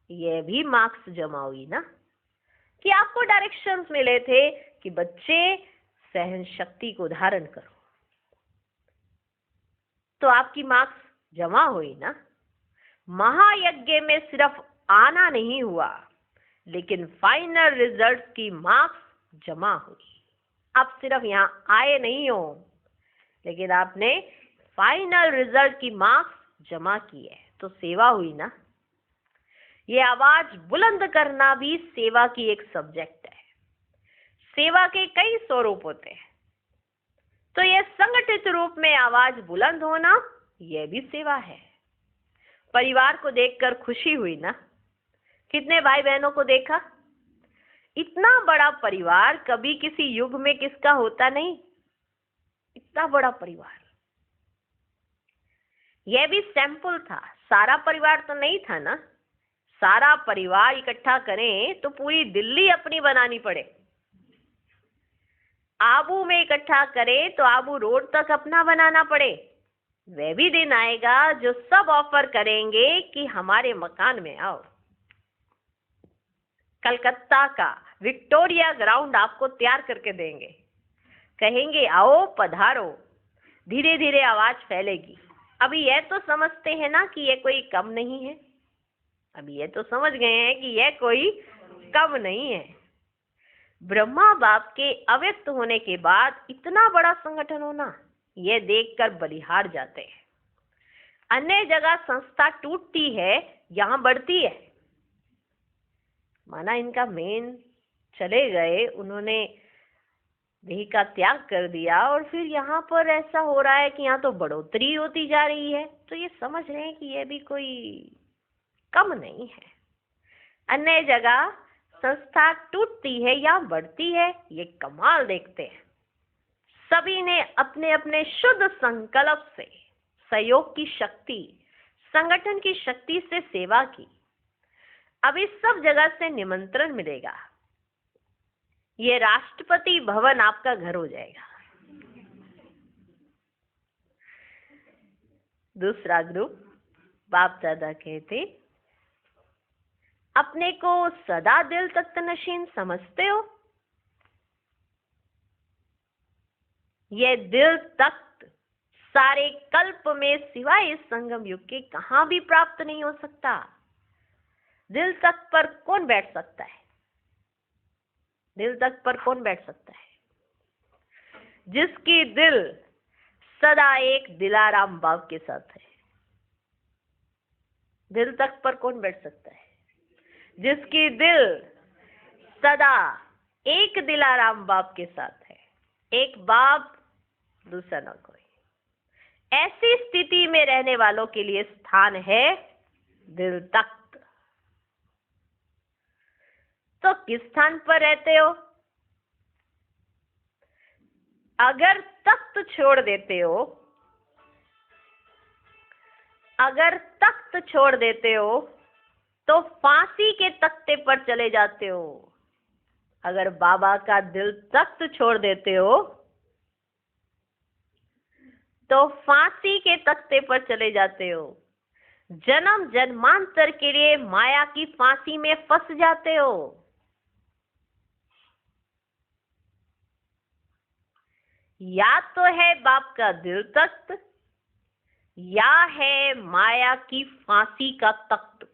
ये भी मार्क्स जमा हुई ना, कि आपको डायरेक्शंस मिले थे कि बच्चे सहन शक्ति को धारण करो, तो आपकी मार्क्स जमा हुई ना। महायज्ञ में सिर्फ आना नहीं हुआ, लेकिन फाइनल रिजल्ट की मार्क्स जमा हुई। आप सिर्फ यहाँ आए नहीं हो, लेकिन आपने फाइनल रिजल्ट की मार्क्स जमा की है, तो सेवा हुई ना। ये आवाज बुलंद करना भी सेवा की एक सब्जेक्ट है। सेवा के कई स्वरूप होते हैं, तो ये संगठित रूप में आवाज बुलंद होना, यह भी सेवा है। परिवार को देखकर खुशी हुई ना। कितने भाई बहनों को देखा, इतना बड़ा परिवार कभी किसी युग में किसका होता नहीं, इतना बड़ा परिवार। यह भी सैंपल था, सारा परिवार तो नहीं था ना। सारा परिवार इकट्ठा करें तो पूरी दिल्ली अपनी बनानी पड़े। आबू में इकट्ठा करें तो आबू रोड तक अपना बनाना पड़े। वह भी दिन आएगा जो सब ऑफर करेंगे कि हमारे मकान में आओ। कलकत्ता का विक्टोरिया ग्राउंड आपको तैयार करके देंगे, कहेंगे आओ पधारो। धीरे धीरे आवाज फैलेगी। अभी यह तो समझते हैं ना कि यह कोई कम नहीं है, अभी यह तो समझ गए हैं कि यह कोई कम नहीं है। ब्रह्मा बाप के अव्यक्त होने के बाद इतना बड़ा संगठन होना, यह देखकर बलिहार जाते हैं। अन्य जगह संस्था टूटती है, यहाँ बढ़ती है। माना इनका मेन चले गए, उन्होंने देह का त्याग कर दिया, और फिर यहाँ पर ऐसा हो रहा है कि यहाँ तो बढ़ोतरी होती जा रही है, तो ये समझ रहे हैं कि यह भी कोई कम नहीं है। अन्य जगह संस्था टूटती है या बढ़ती है, ये कमाल देखते हैं। सभी ने अपने अपने शुद्ध संकल्प से, सहयोग की शक्ति, संगठन की शक्ति से सेवा की। अब इस सब जगह से निमंत्रण मिलेगा, ये राष्ट्रपति भवन आपका घर हो जाएगा। दूसरा ग्रुप, बाप दादा कहते, अपने को सदा दिल तख्त नशीन समझते हो? ये दिल तख्त सारे कल्प में सिवाय इस संगम युग के कहां भी प्राप्त नहीं हो सकता। दिल तख्त पर कौन बैठ सकता है? दिल तख्त पर कौन बैठ सकता है? जिसकी दिल सदा एक दिलाराम बाप के साथ है। दिल तख्त पर कौन बैठ सकता है? जिसकी दिल सदा एक दिलाराम बाप के साथ है। एक बाप, दूसरा ना कोई। ऐसी स्थिति में रहने वालों के लिए स्थान है दिल तख्त। तो किस स्थान पर रहते हो? अगर तख्त छोड़ देते हो, अगर तख्त छोड़ देते हो तो फांसी के तख्ते पर चले जाते हो। अगर बाबा का दिल तख्त छोड़ देते हो तो फांसी के तख्ते पर चले जाते हो। जन्म जन्मांतर के लिए माया की फांसी में फंस जाते हो। या तो है बाप का दिल तख्त, या है माया की फांसी का तख्त।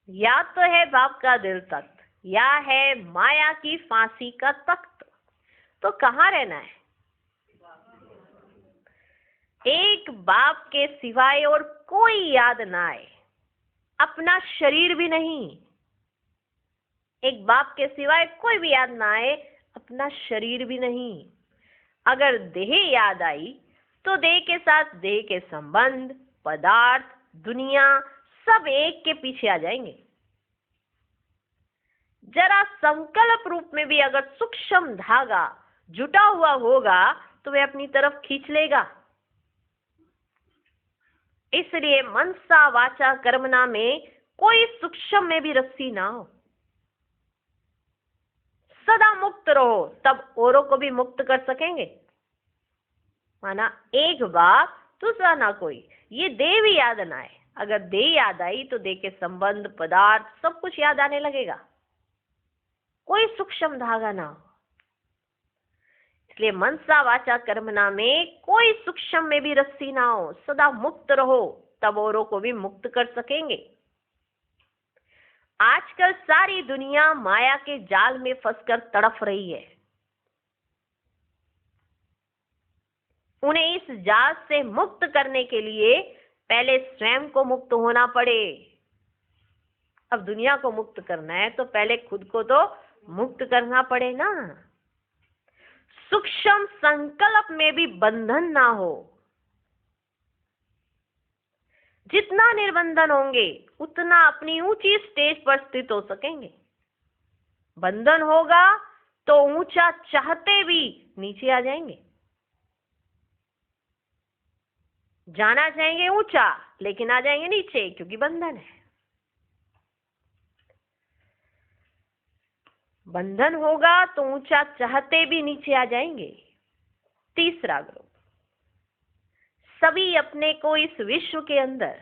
या तो है बाप का दिल तख्त, या है माया की फांसी का तख्त। तो कहाँ रहना है? एक बाप के सिवाय और कोई याद ना आए, अपना शरीर भी नहीं। एक बाप के सिवाय कोई भी याद ना आए, अपना शरीर भी नहीं। अगर देह याद आई तो देह के साथ देह के संबंध, पदार्थ, दुनिया सब एक के पीछे आ जाएंगे। जरा संकल्प रूप में भी अगर सूक्ष्म धागा जुटा हुआ होगा तो वह अपनी तरफ खींच लेगा। इसलिए मनसा वाचा कर्मणा में कोई सूक्ष्म में भी रस्सी ना हो। मुक्त रहो तब औरों को भी मुक्त कर सकेंगे। माना एक बाप दूसरा ना कोई, ये देह भी याद ना आए। अगर देह याद आई तो देह के संबंध, पदार्थ, सब कुछ याद आने लगेगा, कोई सूक्ष्म धागा ना हो। इसलिए मनसा वाचा कर्मणा में कोई सूक्ष्म में भी रस्सी ना हो, सदा मुक्त रहो तब औरों को भी मुक्त कर सकेंगे। आजकल सारी दुनिया माया के जाल में फंसकर तड़फ रही है। उन्हें इस जाल से मुक्त करने के लिए पहले स्वयं को मुक्त होना पड़े। अब दुनिया को मुक्त करना है तो पहले खुद को तो मुक्त करना पड़े ना। सूक्ष्म संकल्प में भी बंधन ना हो। जितना निर्बंधन होंगे उतना अपनी ऊंची स्टेज पर स्थित हो सकेंगे। बंधन होगा तो ऊंचा चाहते भी नीचे आ जाएंगे। जाना चाहेंगे ऊंचा लेकिन आ जाएंगे नीचे, क्योंकि बंधन है। बंधन होगा तो ऊंचा चाहते भी नीचे आ जाएंगे। तीसरा ग्रुप, सभी अपने को इस विश्व के अंदर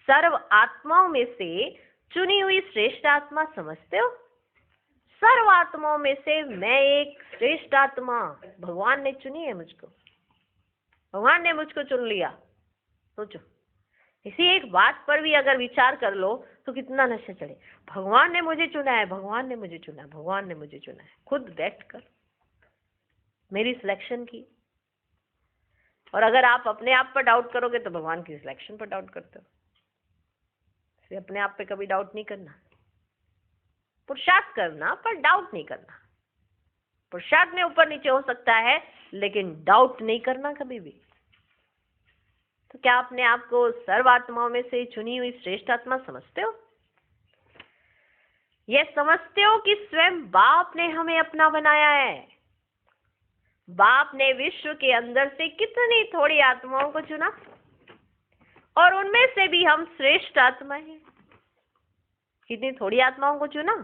सर्व आत्माओं में से चुनी हुई श्रेष्ठ आत्मा समझते हो। सर्व आत्माओं में से मैं एक श्रेष्ठ आत्मा, भगवान ने चुनी है मुझको, भगवान ने मुझको चुन लिया। सोचो, इसी एक बात पर भी अगर विचार कर लो तो कितना नशा चढ़े। भगवान ने मुझे चुना है, भगवान ने मुझे चुना है, भगवान ने मुझे चुना है। खुद बैठ कर मेरी सिलेक्शन की। और अगर आप अपने आप पर डाउट करोगे तो भगवान की सिलेक्शन पर डाउट करते हो। इसलिए अपने आप पे कभी डाउट नहीं करना। पुरुषार्थ करना पर डाउट नहीं करना। पुरुषार्थ में ऊपर नीचे हो सकता है लेकिन डाउट नहीं करना कभी भी। तो क्या अपने आप को सर्व आत्माओं में से चुनी हुई श्रेष्ठ आत्मा समझते हो? यह समझते हो कि स्वयं बाप ने हमें अपना बनाया है। बाप ने विश्व के अंदर से कितनी थोड़ी आत्माओं को चुना और उनमें से भी हम श्रेष्ठ आत्माएं हैं। कितनी थोड़ी आत्माओं को चुना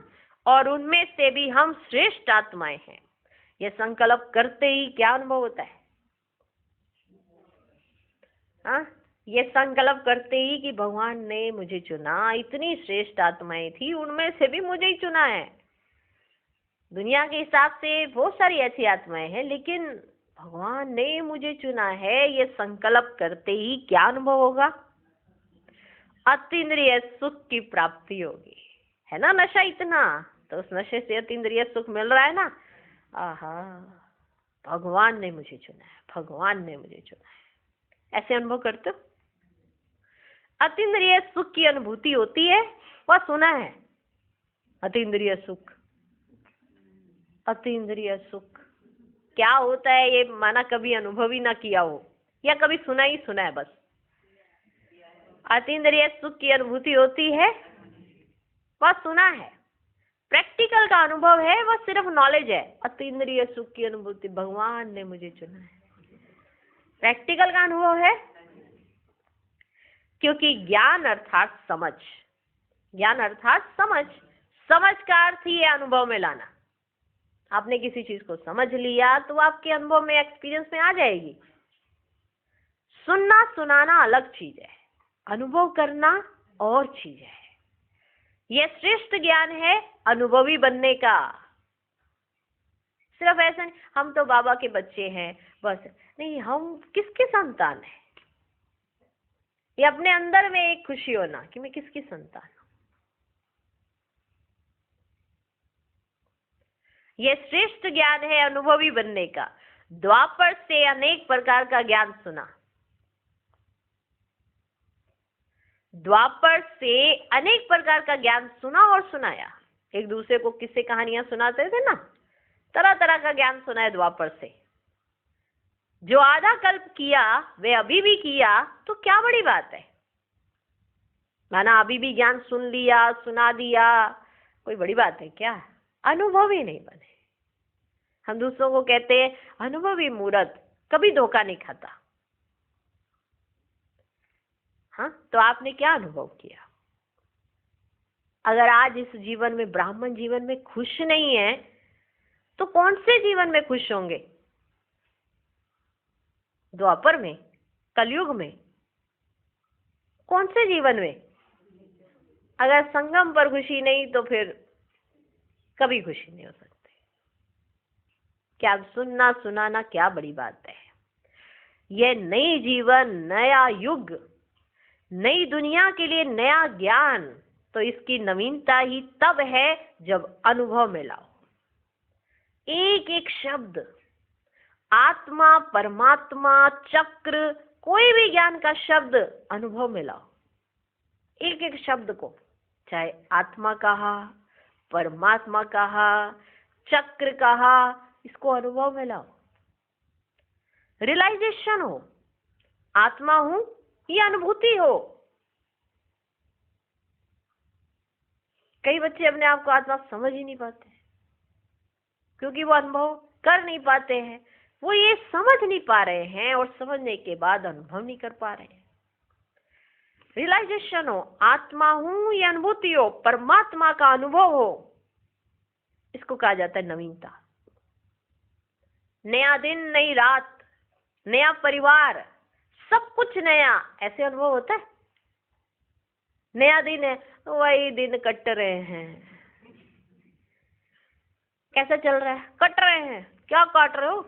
और उनमें से भी हम श्रेष्ठ आत्माएं हैं। यह संकल्प करते ही क्या अनुभव होता है? हाँ, ये संकल्प करते ही कि भगवान ने मुझे चुना, इतनी श्रेष्ठ आत्माएं थी, उनमें से भी मुझे ही चुना है। दुनिया के हिसाब से बहुत सारी ऐसी आत्माएं हैं, लेकिन भगवान ने मुझे चुना है। ये संकल्प करते ही क्या अनुभव होगा? अतीन्द्रिय सुख की प्राप्ति होगी। है ना नशा इतना, तो उस नशे से अतीन्द्रिय सुख मिल रहा है ना। आहा, भगवान ने मुझे चुना है, भगवान ने मुझे चुना है। ऐसे अनुभव करते हो? अतीन्द्रिय सुख की अनुभूति होती है, वह सुना है। अतीन्द्रिय सुख, अतीन्द्रिय सुख क्या होता है ये माना कभी अनुभव ही ना किया हो या कभी सुना ही सुना है बस। अतीन्द्रिय सुख की अनुभूति होती है, वह सुना है। प्रैक्टिकल का अनुभव है, वह सिर्फ नॉलेज है। अतीन्द्रिय सुख की अनुभूति, भगवान ने मुझे चुना है, प्रैक्टिकल का अनुभव है। क्योंकि ज्ञान अर्थात समझ, ज्ञान अर्थात समझ, समझ का अर्थ ही है अनुभव में लाना। आपने किसी चीज को समझ लिया तो आपके अनुभव में, एक्सपीरियंस में आ जाएगी। सुनना सुनाना अलग चीज है, अनुभव करना और चीज है। यह श्रेष्ठ ज्ञान है अनुभवी बनने का। सिर्फ ऐसा नहीं हम तो बाबा के बच्चे हैं बस, नहीं, हम किसके संतान हैं। ये अपने अंदर में एक खुशी होना कि मैं किसकी संतान हूं। यह श्रेष्ठ ज्ञान है अनुभवी बनने का। द्वापर से अनेक प्रकार का ज्ञान सुना, द्वापर से अनेक प्रकार का ज्ञान सुना और सुनाया। एक दूसरे को किस्से कहानियां सुनाते थे ना, तरह तरह का ज्ञान सुना है द्वापर से। जो आधा कल्प किया वे अभी भी किया, तो क्या बड़ी बात है। माना अभी भी ज्ञान सुन लिया, सुना दिया, कोई बड़ी बात है क्या? अनुभव ही नहीं बने। हम दूसरों को कहते हैं अनुभवी मूर्त, कभी धोखा नहीं खाता। हाँ, तो आपने क्या अनुभव किया? अगर आज इस जीवन में, ब्राह्मण जीवन में खुश नहीं है, तो कौन से जीवन में खुश होंगे? द्वापर में, कलयुग में, कौन से जीवन में? अगर संगम पर खुशी नहीं तो फिर कभी खुशी नहीं हो सकती। क्या सुनना सुनाना क्या बड़ी बात है। यह नई जीवन, नया युग, नई दुनिया के लिए नया ज्ञान, तो इसकी नवीनता ही तब है जब अनुभव में लाओ। एक एक शब्द, आत्मा, परमात्मा, चक्र, कोई भी ज्ञान का शब्द अनुभव में लाओ। एक एक शब्द को, चाहे आत्मा कहा, परमात्मा कहा, चक्र कहा, इसको अनुभव में लाओ। रियलाइजेशन हो, आत्मा हूं, ये अनुभूति हो। कई बच्चे अपने आप को आत्मा समझ ही नहीं पाते, क्योंकि वो अनुभव कर नहीं पाते हैं। वो ये समझ नहीं पा रहे हैं और समझने के बाद अनुभव नहीं कर पा रहे हैं। रियलाइजेशन हो, आत्मा हूं, ये अनुभूति हो, परमात्मा का अनुभव हो, इसको कहा जाता है नवीनता। नया दिन, नई रात, नया परिवार, सब कुछ नया, ऐसे अनुभव होता है। नया दिन है, वही दिन कट रहे हैं। कैसा चल रहा है? कट रहे हैं। क्या काट रहे हो?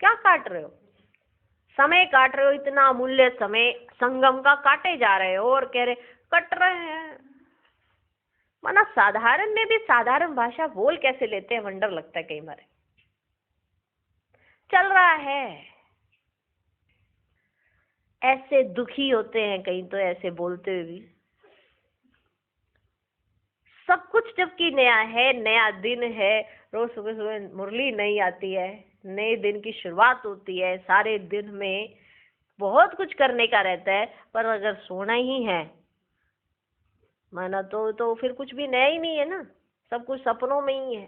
क्या काट रहे हो? समय काट रहे हो। इतना अमूल्य समय संगम का काटे जा रहे हो और कह रहे कट रहे हैं। माना साधारण में भी साधारण भाषा बोल कैसे लेते हैं, वंडर लगता है कई बार। चल रहा है। ऐसे दुखी होते हैं कहीं तो ऐसे बोलते हुए भी। सब कुछ जबकि नया है, नया दिन है, रोज सुबह सुबह मुरली नई आती है, नए दिन की शुरुआत होती है। सारे दिन में बहुत कुछ करने का रहता है, पर अगर सोना ही है माना तो फिर कुछ भी नया ही नहीं है ना, सब कुछ सपनों में ही है।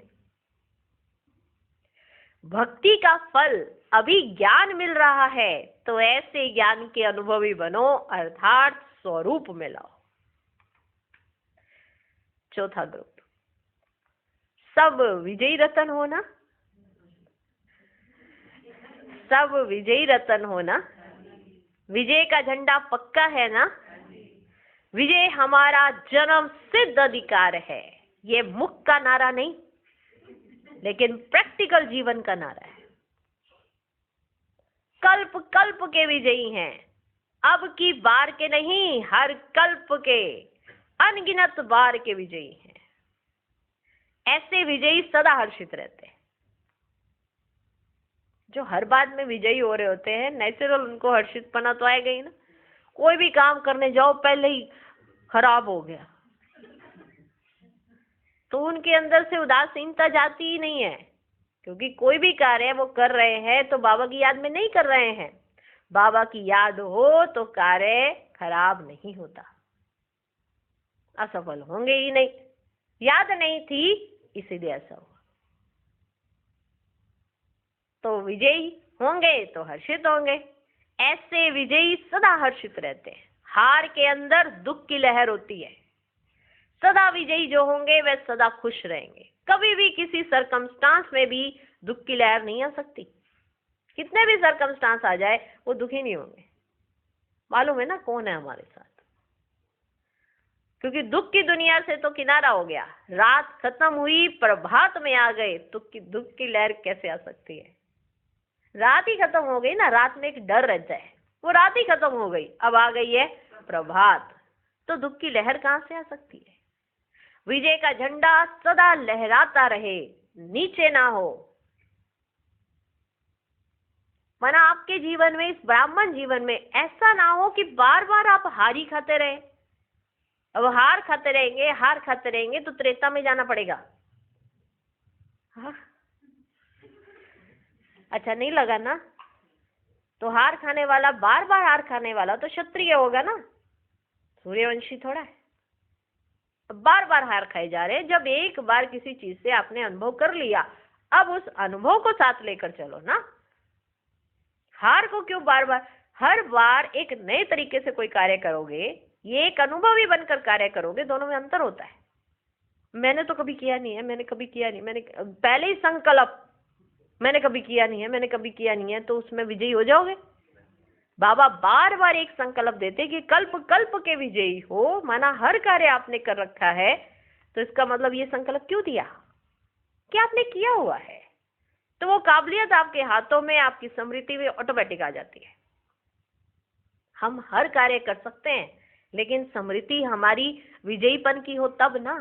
भक्ति का फल अभी ज्ञान मिल रहा है, तो ऐसे ज्ञान के अनुभवी बनो, अर्थात स्वरूप में लाओ। चौथा ग्रुप, सब विजयी रतन होना। सब विजयी रतन होना। विजय का झंडा पक्का है ना? विजय हमारा जन्म सिद्ध अधिकार है। ये मुख का नारा नहीं, लेकिन प्रैक्टिकल जीवन का नारा है। कल्प कल्प के विजयी हैं, अब की बार के नहीं, हर कल्प के अनगिनत बार के विजयी हैं। ऐसे विजयी सदा हर्षित रहते हैं। जो हर बात में विजयी हो रहे होते हैं, नेचुरल उनको हर्षित पना तो आएगा ही ना। कोई भी काम करने जाओ पहले ही खराब हो गया, तो उनके अंदर से उदासीनता जाती ही नहीं है। क्योंकि कोई भी कार्य वो कर रहे हैं तो बाबा की याद में नहीं कर रहे हैं। बाबा की याद हो तो कार्य खराब नहीं होता, असफल होंगे ही नहीं। याद नहीं थी इसीलिए ऐसा हुआ। तो विजयी होंगे तो हर्षित होंगे। ऐसे विजयी सदा हर्षित रहते हैं। हार के अंदर दुख की लहर होती है। सदा विजयी जो होंगे वे सदा खुश रहेंगे। कभी भी किसी सरकमस्टांस में भी दुख की लहर नहीं आ सकती। कितने भी सरकमस्टांस आ जाए वो दुखी नहीं होंगे। मालूम है ना कौन है हमारे साथ? क्योंकि दुख की दुनिया से तो किनारा हो गया। रात खत्म हुई, प्रभात में आ गए, तो दुख की लहर कैसे आ सकती है? रात ही खत्म हो गई ना। रात में एक डर रहता है, वो रात ही खत्म हो गई, अब आ गई है प्रभात, तो दुख की लहर कहां से आ सकती है? विजय का झंडा सदा लहराता रहे, नीचे ना हो। माना आपके जीवन में, इस ब्राह्मण जीवन में ऐसा ना हो कि बार बार आप हार ही खाते रहे। अब हार खाते रहेंगे तो त्रेता में जाना पड़ेगा। हाँ? अच्छा नहीं लगा ना? तो हार खाने वाला, बार बार हार खाने वाला तो क्षत्रिय होगा ना, सूर्यवंशी थोड़ा है। बार बार हार खाए जा रहे। जब एक बार किसी चीज से आपने अनुभव कर लिया, अब उस अनुभव को साथ लेकर चलो ना। हार को क्यों बार बार? हर बार एक नए तरीके से कोई कार्य करोगे, ये एक अनुभवी बनकर कार्य करोगे, दोनों में अंतर होता है। मैंने तो कभी किया नहीं है, मैंने कभी किया नहीं, मैंने पहले ही संकल्प, मैंने कभी किया नहीं है, मैंने कभी किया नहीं है, तो उसमें विजयी हो जाओगे। बाबा बार बार एक संकल्प देते कि कल्प कल्प के विजयी हो, माना हर कार्य आपने कर रखा है, तो इसका मतलब ये संकल्प क्यों दिया कि आपने किया हुआ है। तो वो काबिलियत आपके हाथों में, आपकी स्मृति में ऑटोमेटिक आ जाती है। हम हर कार्य कर सकते हैं, लेकिन स्मृति हमारी विजयीपन की हो तब ना।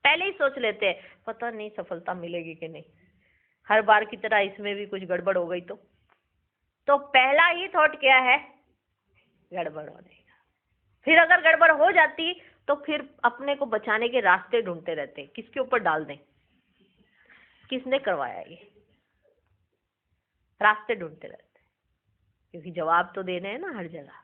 पहले ही सोच लेते हैं पता नहीं सफलता मिलेगी कि नहीं, हर बार की तरह इसमें भी कुछ गड़बड़ हो गई तो पहला ही थॉट क्या है, गड़बड़ हो जाएगा। फिर अगर गड़बड़ हो जाती तो फिर अपने को बचाने के रास्ते ढूंढते रहते, किसके ऊपर डाल दें, किसने करवाया, ये रास्ते ढूंढते रहते, क्योंकि जवाब तो देने हैं ना हर जगह।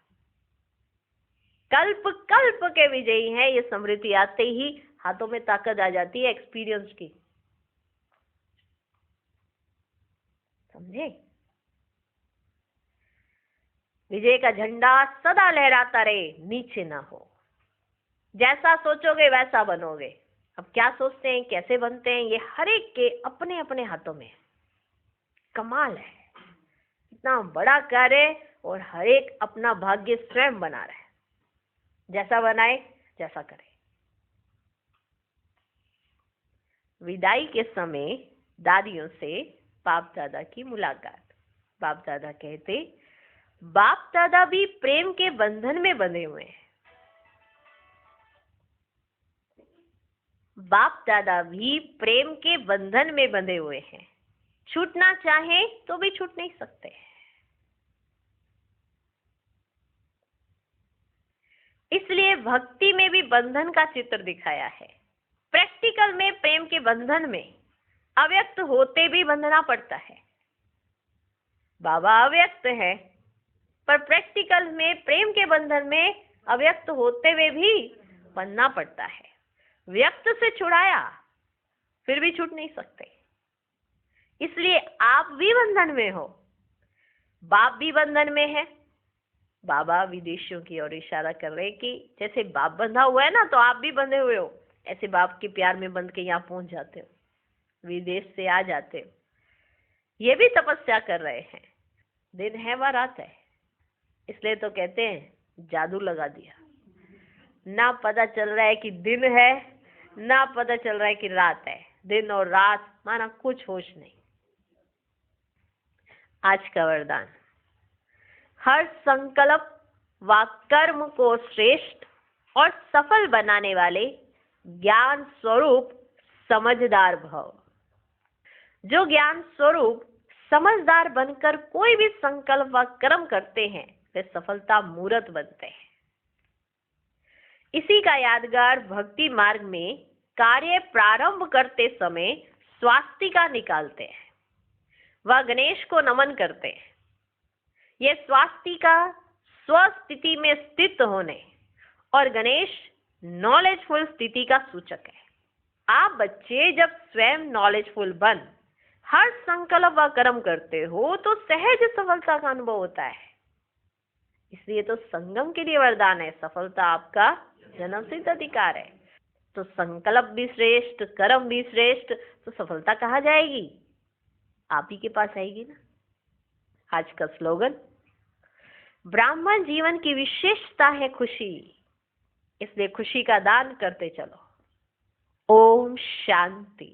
कल्प कल्प के विजयी हैं, ये स्मृति आते ही हाथों में ताकत आ जाती है एक्सपीरियंस की, समझे। विजय का झंडा सदा लहराता रहे, नीचे ना हो। जैसा सोचोगे वैसा बनोगे। अब क्या सोचते हैं, कैसे बनते हैं, ये हर एक के अपने अपने हाथों में है। कमाल है, इतना बड़ा कार्य और हर एक अपना भाग्य स्वयं बना रहा है, जैसा बनाए जैसा करे। विदाई के समय दादियों से बाप दादा की मुलाकात। बाप दादा कहते, बाप दादा भी प्रेम के बंधन में बंधे हुए हैं। बाप दादा भी प्रेम के बंधन में बंधे हुए हैं, छूटना चाहे तो भी छूट नहीं सकते। इसलिए भक्ति में भी बंधन का चित्र दिखाया है। प्रैक्टिकल में प्रेम के बंधन में अव्यक्त होते भी बंधना पड़ता है। बाबा अव्यक्त है, पर प्रैक्टिकल में प्रेम के बंधन में अव्यक्त होते हुए भी बंधना पड़ता है। व्यक्त से छुड़ाया फिर भी छूट नहीं सकते, इसलिए आप भी बंधन में हो, बाप भी बंधन में है। बाबा विदेशियों की ओर इशारा कर रहे कि जैसे बाप बंधा हुआ है ना, तो आप भी बंधे हुए हो, ऐसे बाप के प्यार में बंध के यहाँ पहुंच जाते हो, विदेश से आ जाते हो। ये भी तपस्या कर रहे हैं, दिन है व रात है, इसलिए तो कहते हैं जादू लगा दिया। ना पता चल रहा है कि दिन है, ना पता चल रहा है कि रात है, दिन और रात माना कुछ होश नहीं। आज का वरदान, हर संकल्प व कर्म को श्रेष्ठ और सफल बनाने वाले ज्ञान स्वरूप समझदार भव। जो ज्ञान स्वरूप समझदार बनकर कोई भी संकल्प व कर्म करते हैं, वे सफलता मूर्त बनते हैं। इसी का यादगार भक्ति मार्ग में कार्य प्रारंभ करते समय स्वास्तिका निकालते हैं, वह गणेश को नमन करते हैं। यह स्वास्तिका स्वस्थिति में स्थित होने और गणेश नॉलेजफुल स्थिति का सूचक है। आप बच्चे जब स्वयं नॉलेजफुल बन हर संकल्प व कर्म करते हो तो सहज सफलता का अनुभव होता है। इसलिए तो संगम के लिए वरदान है, सफलता आपका जन्म सिद्ध अधिकार है। तो संकल्प भी श्रेष्ठ, कर्म भी श्रेष्ठ, तो सफलता कहाँ जाएगी, आप ही के पास आएगी ना। आज का स्लोगन, ब्राह्मण जीवन की विशेषता है खुशी, इसलिए खुशी का दान करते चलो। ओम शांति।